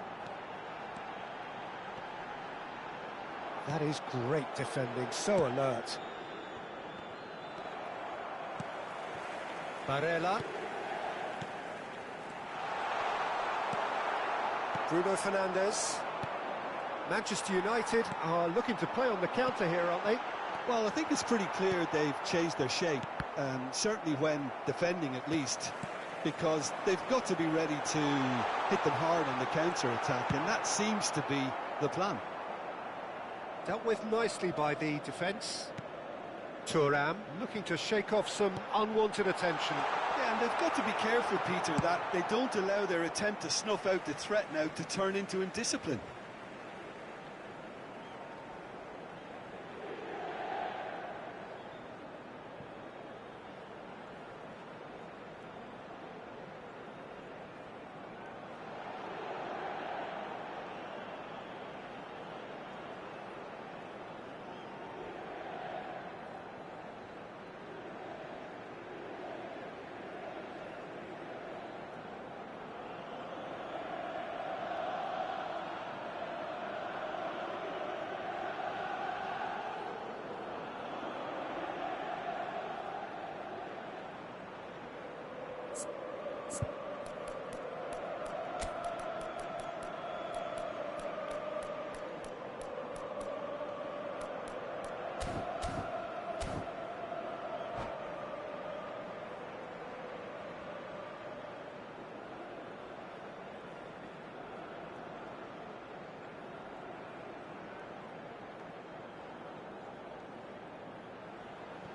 That is great defending, so alert. Barella. Bruno Fernandes. Manchester United are looking to play on the counter here, aren't they? Well, I think it's pretty clear they've changed their shape, certainly when defending at least, because they've got to be ready to hit them hard on the counter-attack, and that seems to be the plan. Dealt with nicely by the defence. Thuram looking to shake off some unwanted attention. Yeah, and they've got to be careful, Peter, that they don't allow their attempt to snuff out the threat now to turn into indiscipline.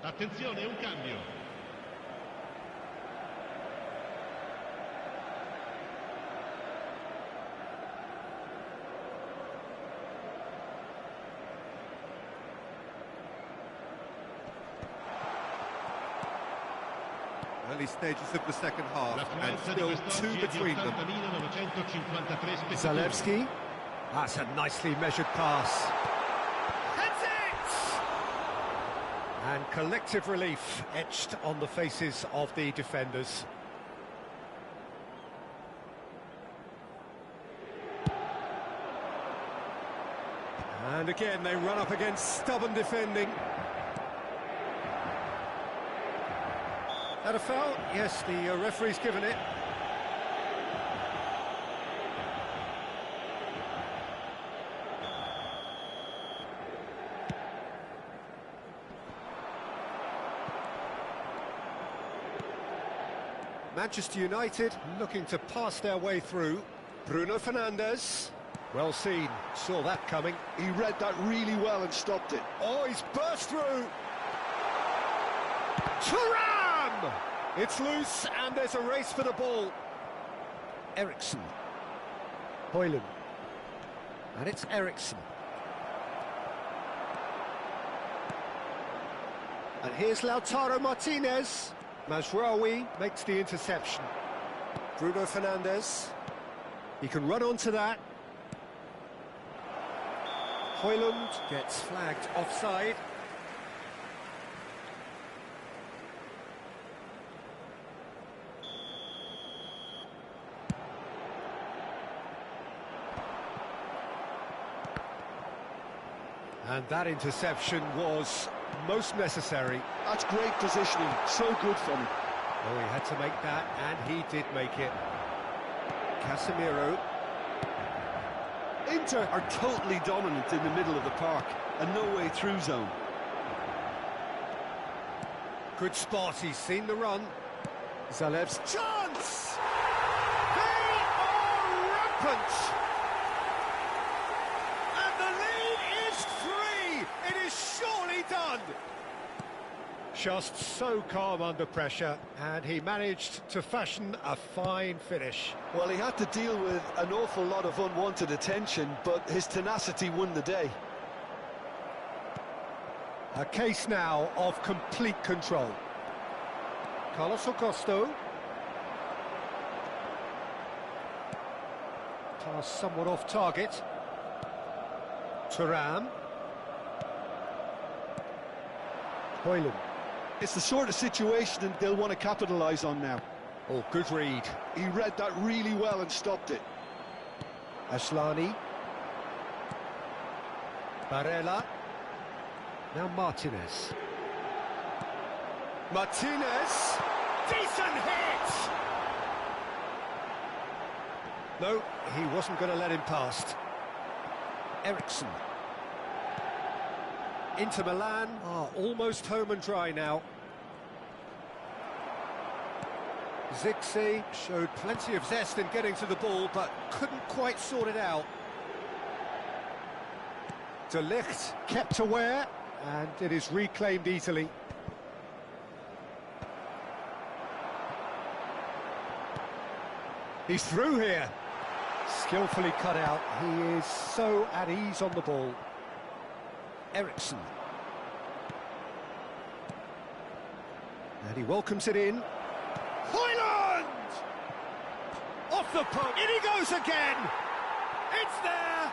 Attenzione, un cambio. Early stages of the second half, and still two between them. Zalewski. That's a nicely measured pass. Heads it! And collective relief etched on the faces of the defenders. And again, they run up against stubborn defending. Had a foul? Yes, the referee's given it. Manchester United looking to pass their way through. Bruno Fernandes. Well seen, saw that coming. He read that really well and stopped it. Oh, he's burst through. Thuram! It's loose and there's a race for the ball. Eriksen. Højlund. And it's Eriksen. And here's Lautaro Martinez. Mazraoui makes the interception. Bruno Fernandes. He can run onto that. Højlund gets flagged offside. And that interception was most necessary. That's great positioning, so good from him. Oh, he had to make that, and he did make it. Casemiro. Inter are totally dominant in the middle of the park, and no way through zone. Good spot, he's seen the run. Zalewski. Chance! They are rampant! And the lead is 3! It is surely done! Just so calm under pressure, and he managed to fashion a fine finish. Well, he had to deal with an awful lot of unwanted attention, but his tenacity won the day. A case now of complete control. Carlos Augusto. Pass somewhat off target. Thuram. Højlund. It's the sort of situation that they'll want to capitalise on now. Oh, good read. He read that really well and stopped it. Asllani. Barella. Now Martinez. Martinez! Decent hit! No, he wasn't going to let him past. Ericsson. Inter Milan are almost home and dry now. Zirkzee showed plenty of zest in getting to the ball, but couldn't quite sort it out. De Ligt kept aware, and it is reclaimed easily. He's through here. Skillfully cut out. He is so at ease on the ball. Ericsson. And he welcomes it in. Højlund! Off the post. In he goes again! It's there!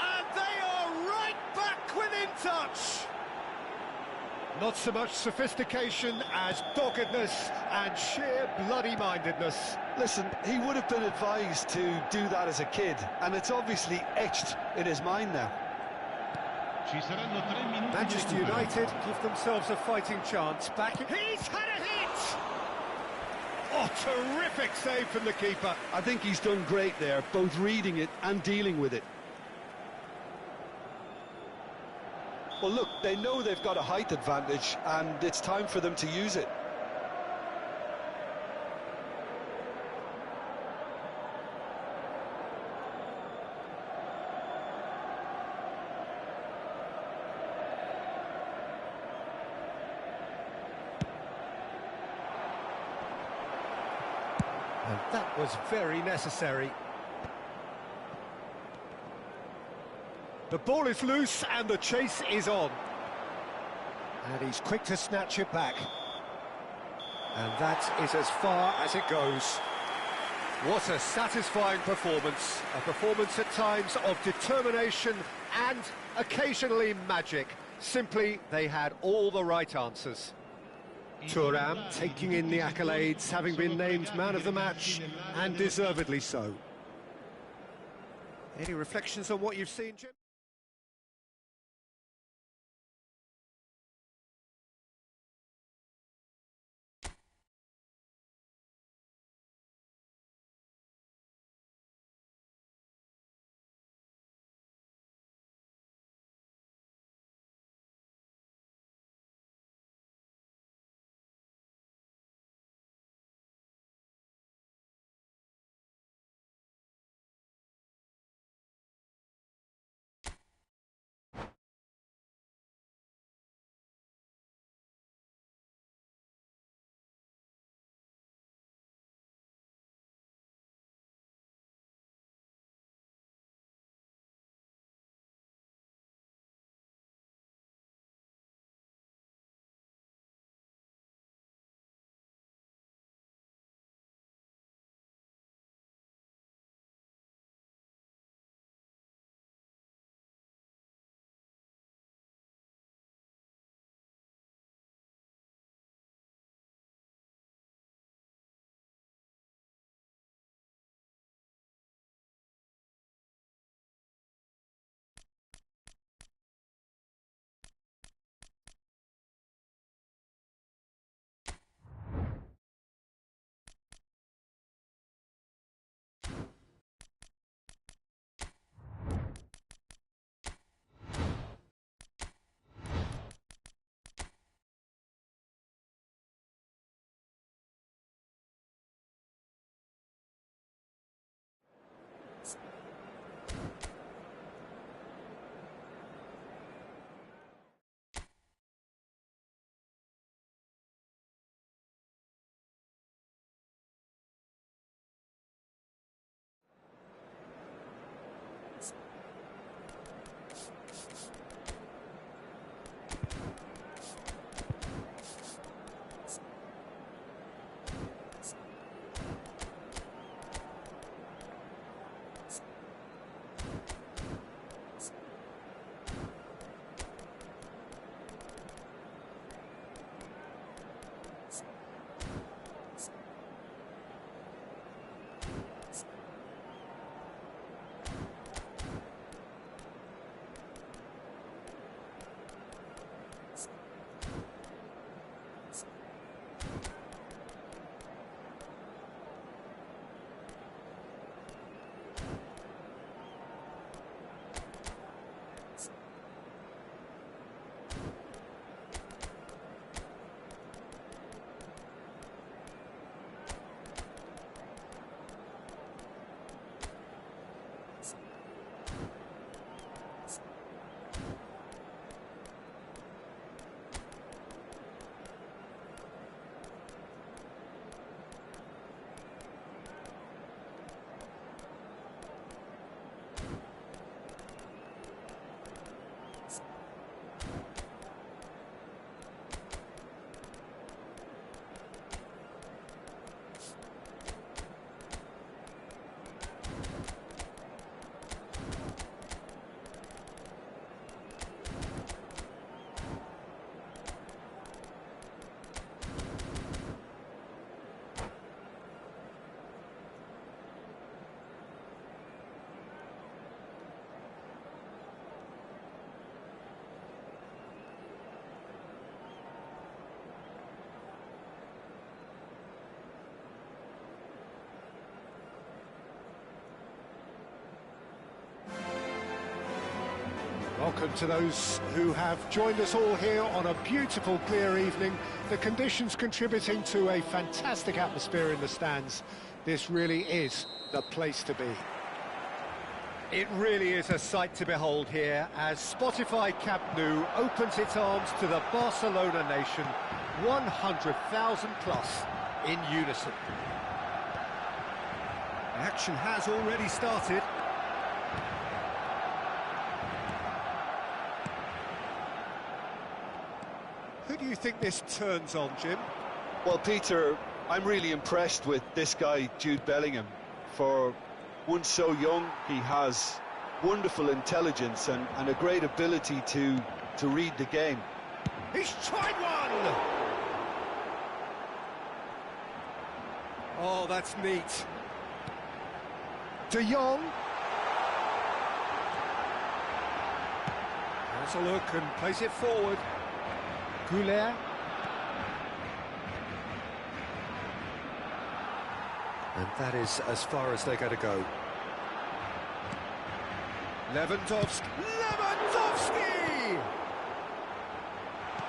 And they are right back within touch! Not so much sophistication as doggedness and sheer bloody-mindedness. Listen, he would have been advised to do that as a kid, and it's obviously etched in his mind now. Manchester United give themselves a fighting chance. Back. He's had a hit! Oh, terrific save from the keeper. I think he's done great there, both reading it and dealing with it. Well, look, they know they've got a height advantage, and it's time for them to use it. And that was very necessary. The ball is loose and the chase is on. And he's quick to snatch it back. And that is as far as it goes. What a satisfying performance. A performance at times of determination and occasionally magic. Simply, they had all the right answers. Thuram taking in the accolades, having been named man of the match, and deservedly so. Any reflections on what you've seen, Jim? Welcome to those who have joined us all here on a beautiful, clear evening. The conditions contributing to a fantastic atmosphere in the stands. This really is the place to be. It really is a sight to behold here as Spotify Camp Nou opens its arms to the Barcelona nation, 100,000 plus in unison. The action has already started. Who do you think this turns on, Jim? Well, Peter, I'm really impressed with this guy, Jude Bellingham. For one so young, he has wonderful intelligence and a great ability to read the game. He's tried one! Oh, that's neat. De Jong. Has a look and plays it forward. Goulet. And that is as far as they're going to go. Lewandowski. Lewandowski!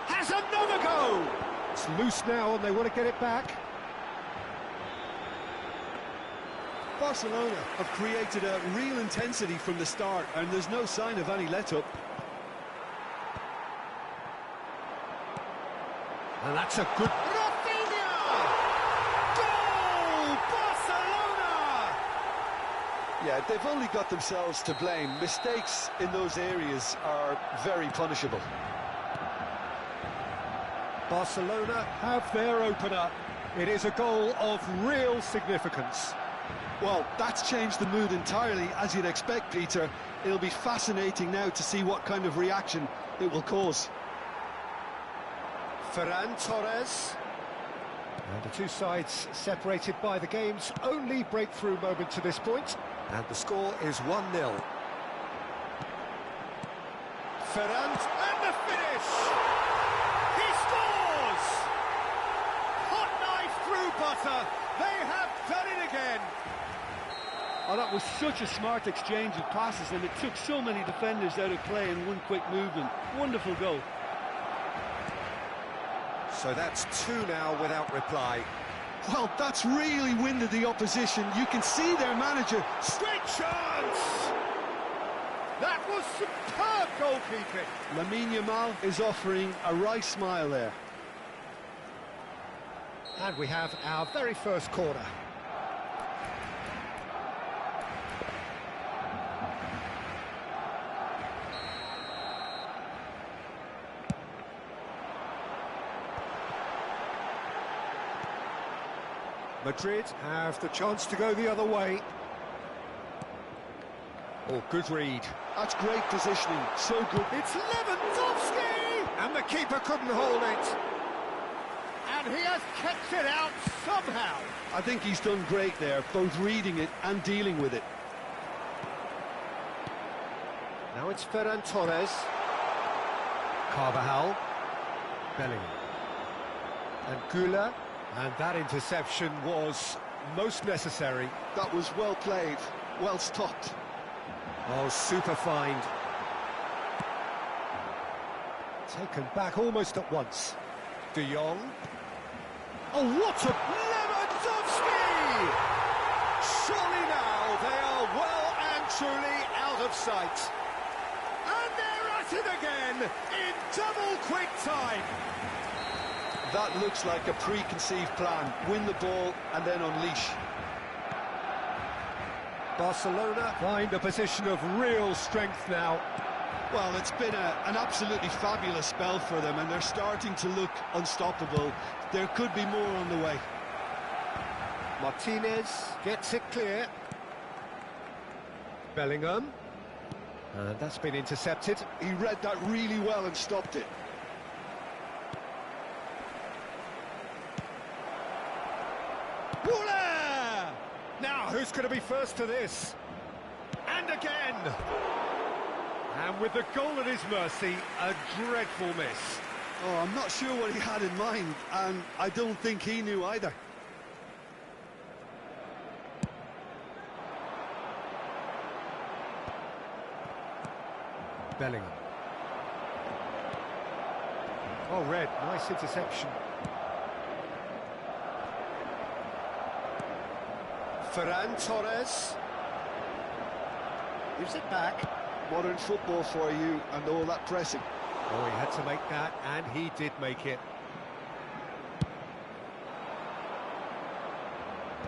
Has another go! It's loose now and they want to get it back. Barcelona have created a real intensity from the start, and there's no sign of any let-up. And that's a good... Rafinha! Goal! Barcelona! Yeah, they've only got themselves to blame. Mistakes in those areas are very punishable. Barcelona have their opener. It is a goal of real significance. Well, that's changed the mood entirely, as you'd expect, Peter. It'll be fascinating now to see what kind of reaction it will cause. Ferran Torres. And the two sides separated by the game's only breakthrough moment to this point. And the score is 1-0. Ferran, and the finish! He scores! Hot knife through butter. They have done it again. Oh, that was such a smart exchange of passes, and it took so many defenders out of play in one quick movement. Wonderful goal. So that's two now without reply. Well, that's really winded the opposition. You can see their manager. Straight chance! That was superb goalkeeping. Lamine Yamal is offering a wry smile there. And we have our very first corner. Madrid have the chance to go the other way. Oh, good read. That's great positioning, so good. It's Lewandowski! And the keeper couldn't hold it. And he has kept it out somehow. I think he's done great there, both reading it and dealing with it. Now it's Ferran Torres. Carvajal. Bellingham. And Goulet. And that interception was most necessary. That was well played, well stopped. Oh, super find. Taken back almost at once. De Jong. Oh, what a... Lewandowski! Surely now they are well and truly out of sight. And they're at it again in double quick time. That looks like a preconceived plan. Win the ball and then unleash. Barcelona find a position of real strength now. Well, it's been an absolutely fabulous spell for them, and they're starting to look unstoppable. There could be more on the way. Martinez gets it clear. Bellingham. And that's been intercepted. He read that really well and stopped it. Now, who's going to be first to this? And again! And with the goal at his mercy, a dreadful miss. Oh, I'm not sure what he had in mind, and I don't think he knew either. Bellingham. Well read, nice interception. Ferran Torres. Gives it back. Modern football for you and all that pressing. Oh, he had to make that, and he did make it.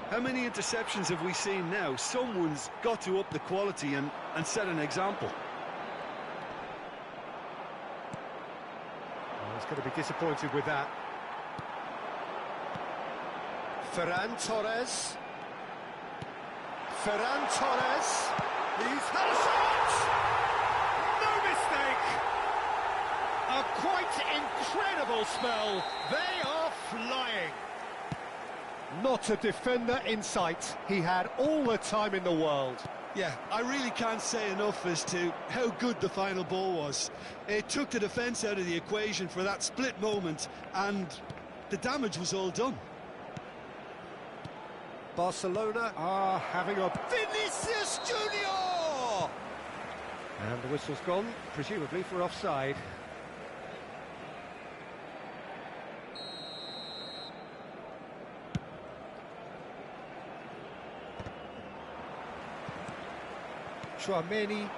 How many interceptions have we seen now? Someone's got to up the quality and set an example. Oh, he's going to be disappointed with that. Ferran Torres. Ferran Torres. He's had a shot! No mistake! A quite incredible spell. They are flying. Not a defender in sight. He had all the time in the world. Yeah, I really can't say enough as to how good the final ball was. It took the defence out of the equation for that split moment, and the damage was all done. Barcelona are having a Vinicius Junior! And the whistle's gone, presumably for offside. Tchouaméni.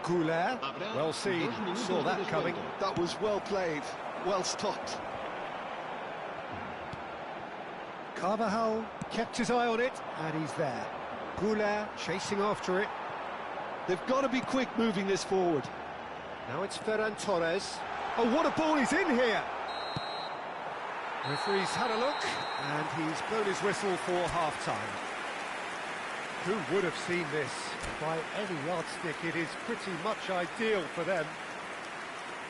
Goulet. Well seen, saw that coming. That was well played, well stopped. Carvajal kept his eye on it, and he's there. Goulet chasing after it. They've got to be quick moving this forward. Now it's Ferran Torres. Oh, what a ball he's in here! Referee's had a look, and he's blown his whistle for half-time. Who would have seen this? By any yardstick, it is pretty much ideal for them.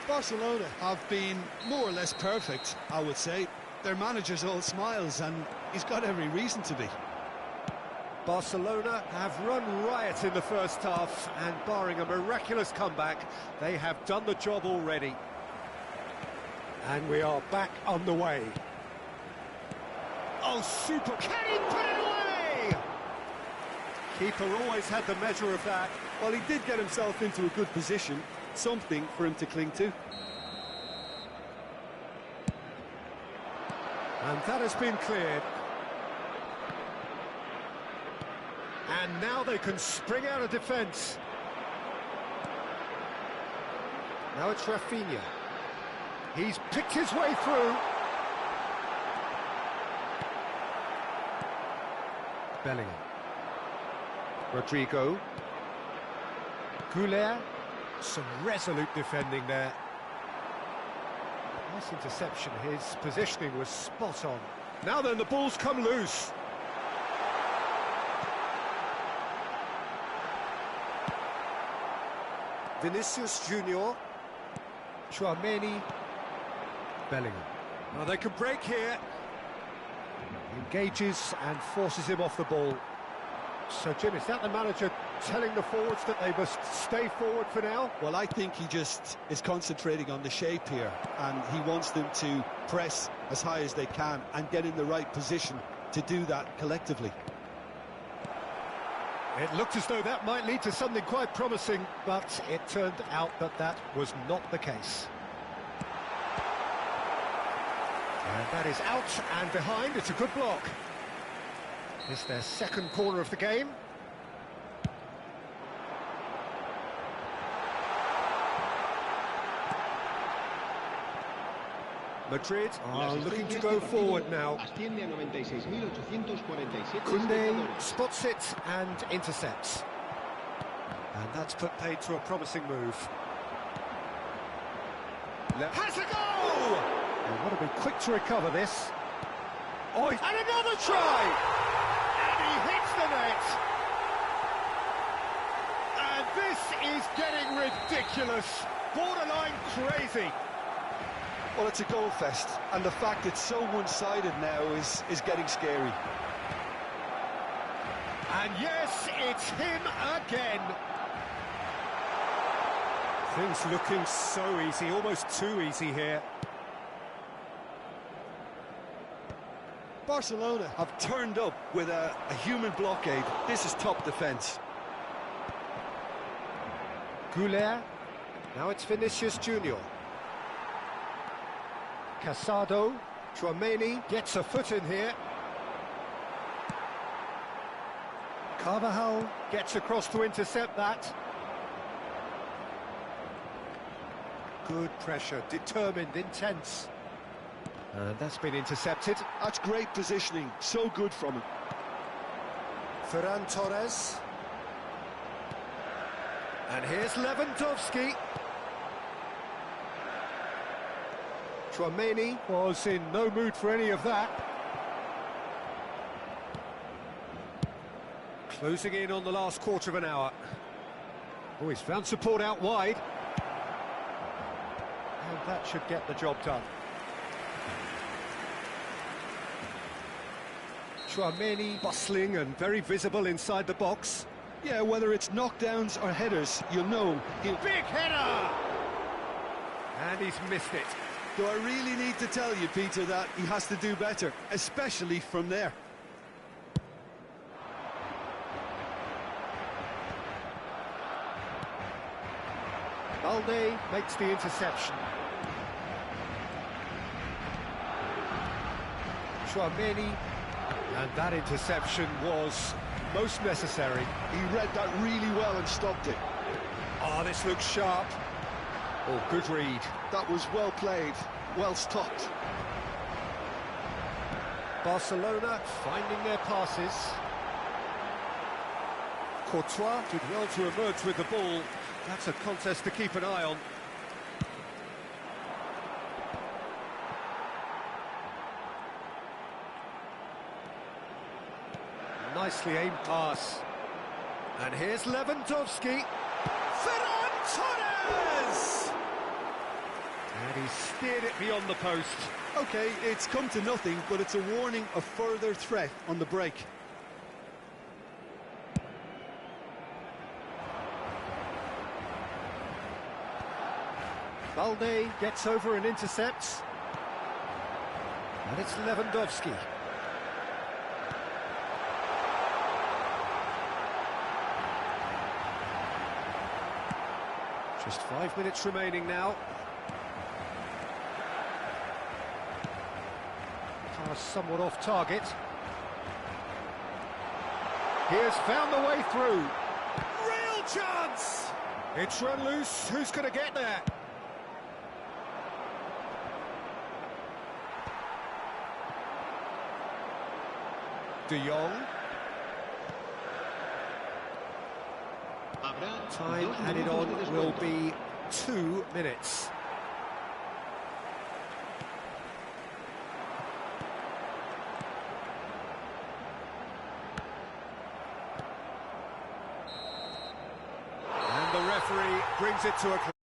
Barcelona have been more or less perfect, I would say. Their manager's all smiles, and he's got every reason to be. Barcelona have run riot in the first half, and barring a miraculous comeback, they have done the job already. And we are back on the way. Oh, super! Can he put it away? Keeper always had the measure of that. Well, he did get himself into a good position, something for him to cling to. And that has been cleared. And now they can spring out of defence. Now it's Rafinha. He's picked his way through. Bellingham. Rodrigo. Goulet. Some resolute defending there. Nice interception. His positioning was spot on. Now then, the ball's come loose. Vinicius Junior. Tchouaméni. Bellingham. Well, they can break here. Engages and forces him off the ball. So, Jim, is that the manager telling the forwards that they must stay forward for now? Well, I think he just is concentrating on the shape here, and he wants them to press as high as they can and get in the right position to do that collectively. It looked as though that might lead to something quite promising, but it turned out that that was not the case. And that is out and behind. It's a good block. It's their second corner of the game. Madrid are looking to go forward now. Koundé spots it and intercepts. And that's put paid to a promising move. Has a goal! They've got to be quick to recover this. Oh, and another try! And he hits the net! And this is getting ridiculous. Borderline crazy. Well, it's a goal fest, and the fact it's so one-sided now is getting scary. And yes, it's him again. Things looking so easy, almost too easy here. Barcelona have turned up with a human blockade. This is top defence. Goulet. Now it's Vinicius Junior. Casado. Tchouaméni gets a foot in here. Carvajal gets across to intercept that. Good pressure, determined, intense. And that's been intercepted. That's great positioning, so good from him. Ferran Torres. And here's Lewandowski. Tchouaméni was in no mood for any of that. Closing in on the last quarter of an hour. Oh, he's found support out wide. And that should get the job done. Tchouaméni bustling and very visible inside the box. Yeah, whether it's knockdowns or headers, you'll know he'll... Big header! And he's missed it. Do I really need to tell you, Peter, that he has to do better, especially from there? Balde makes the interception. Tchouaméni, and that interception was most necessary. He read that really well and stopped it. Oh, this looks sharp. Oh, good read. That was well played, well stopped. Barcelona finding their passes. Courtois did well to emerge with the ball. That's a contest to keep an eye on. Nicely aimed pass. And here's Lewandowski. Ferran Torres! And he steered it beyond the post. OK, it's come to nothing, but it's a warning of further threat on the break. Balde gets over and intercepts. And it's Lewandowski. Just 5 minutes remaining now. Pass somewhat off target. He has found the way through. Real chance! It's run loose. Who's going to get there? De Jong. Time added on will be 2 minutes. And the referee brings it to a close.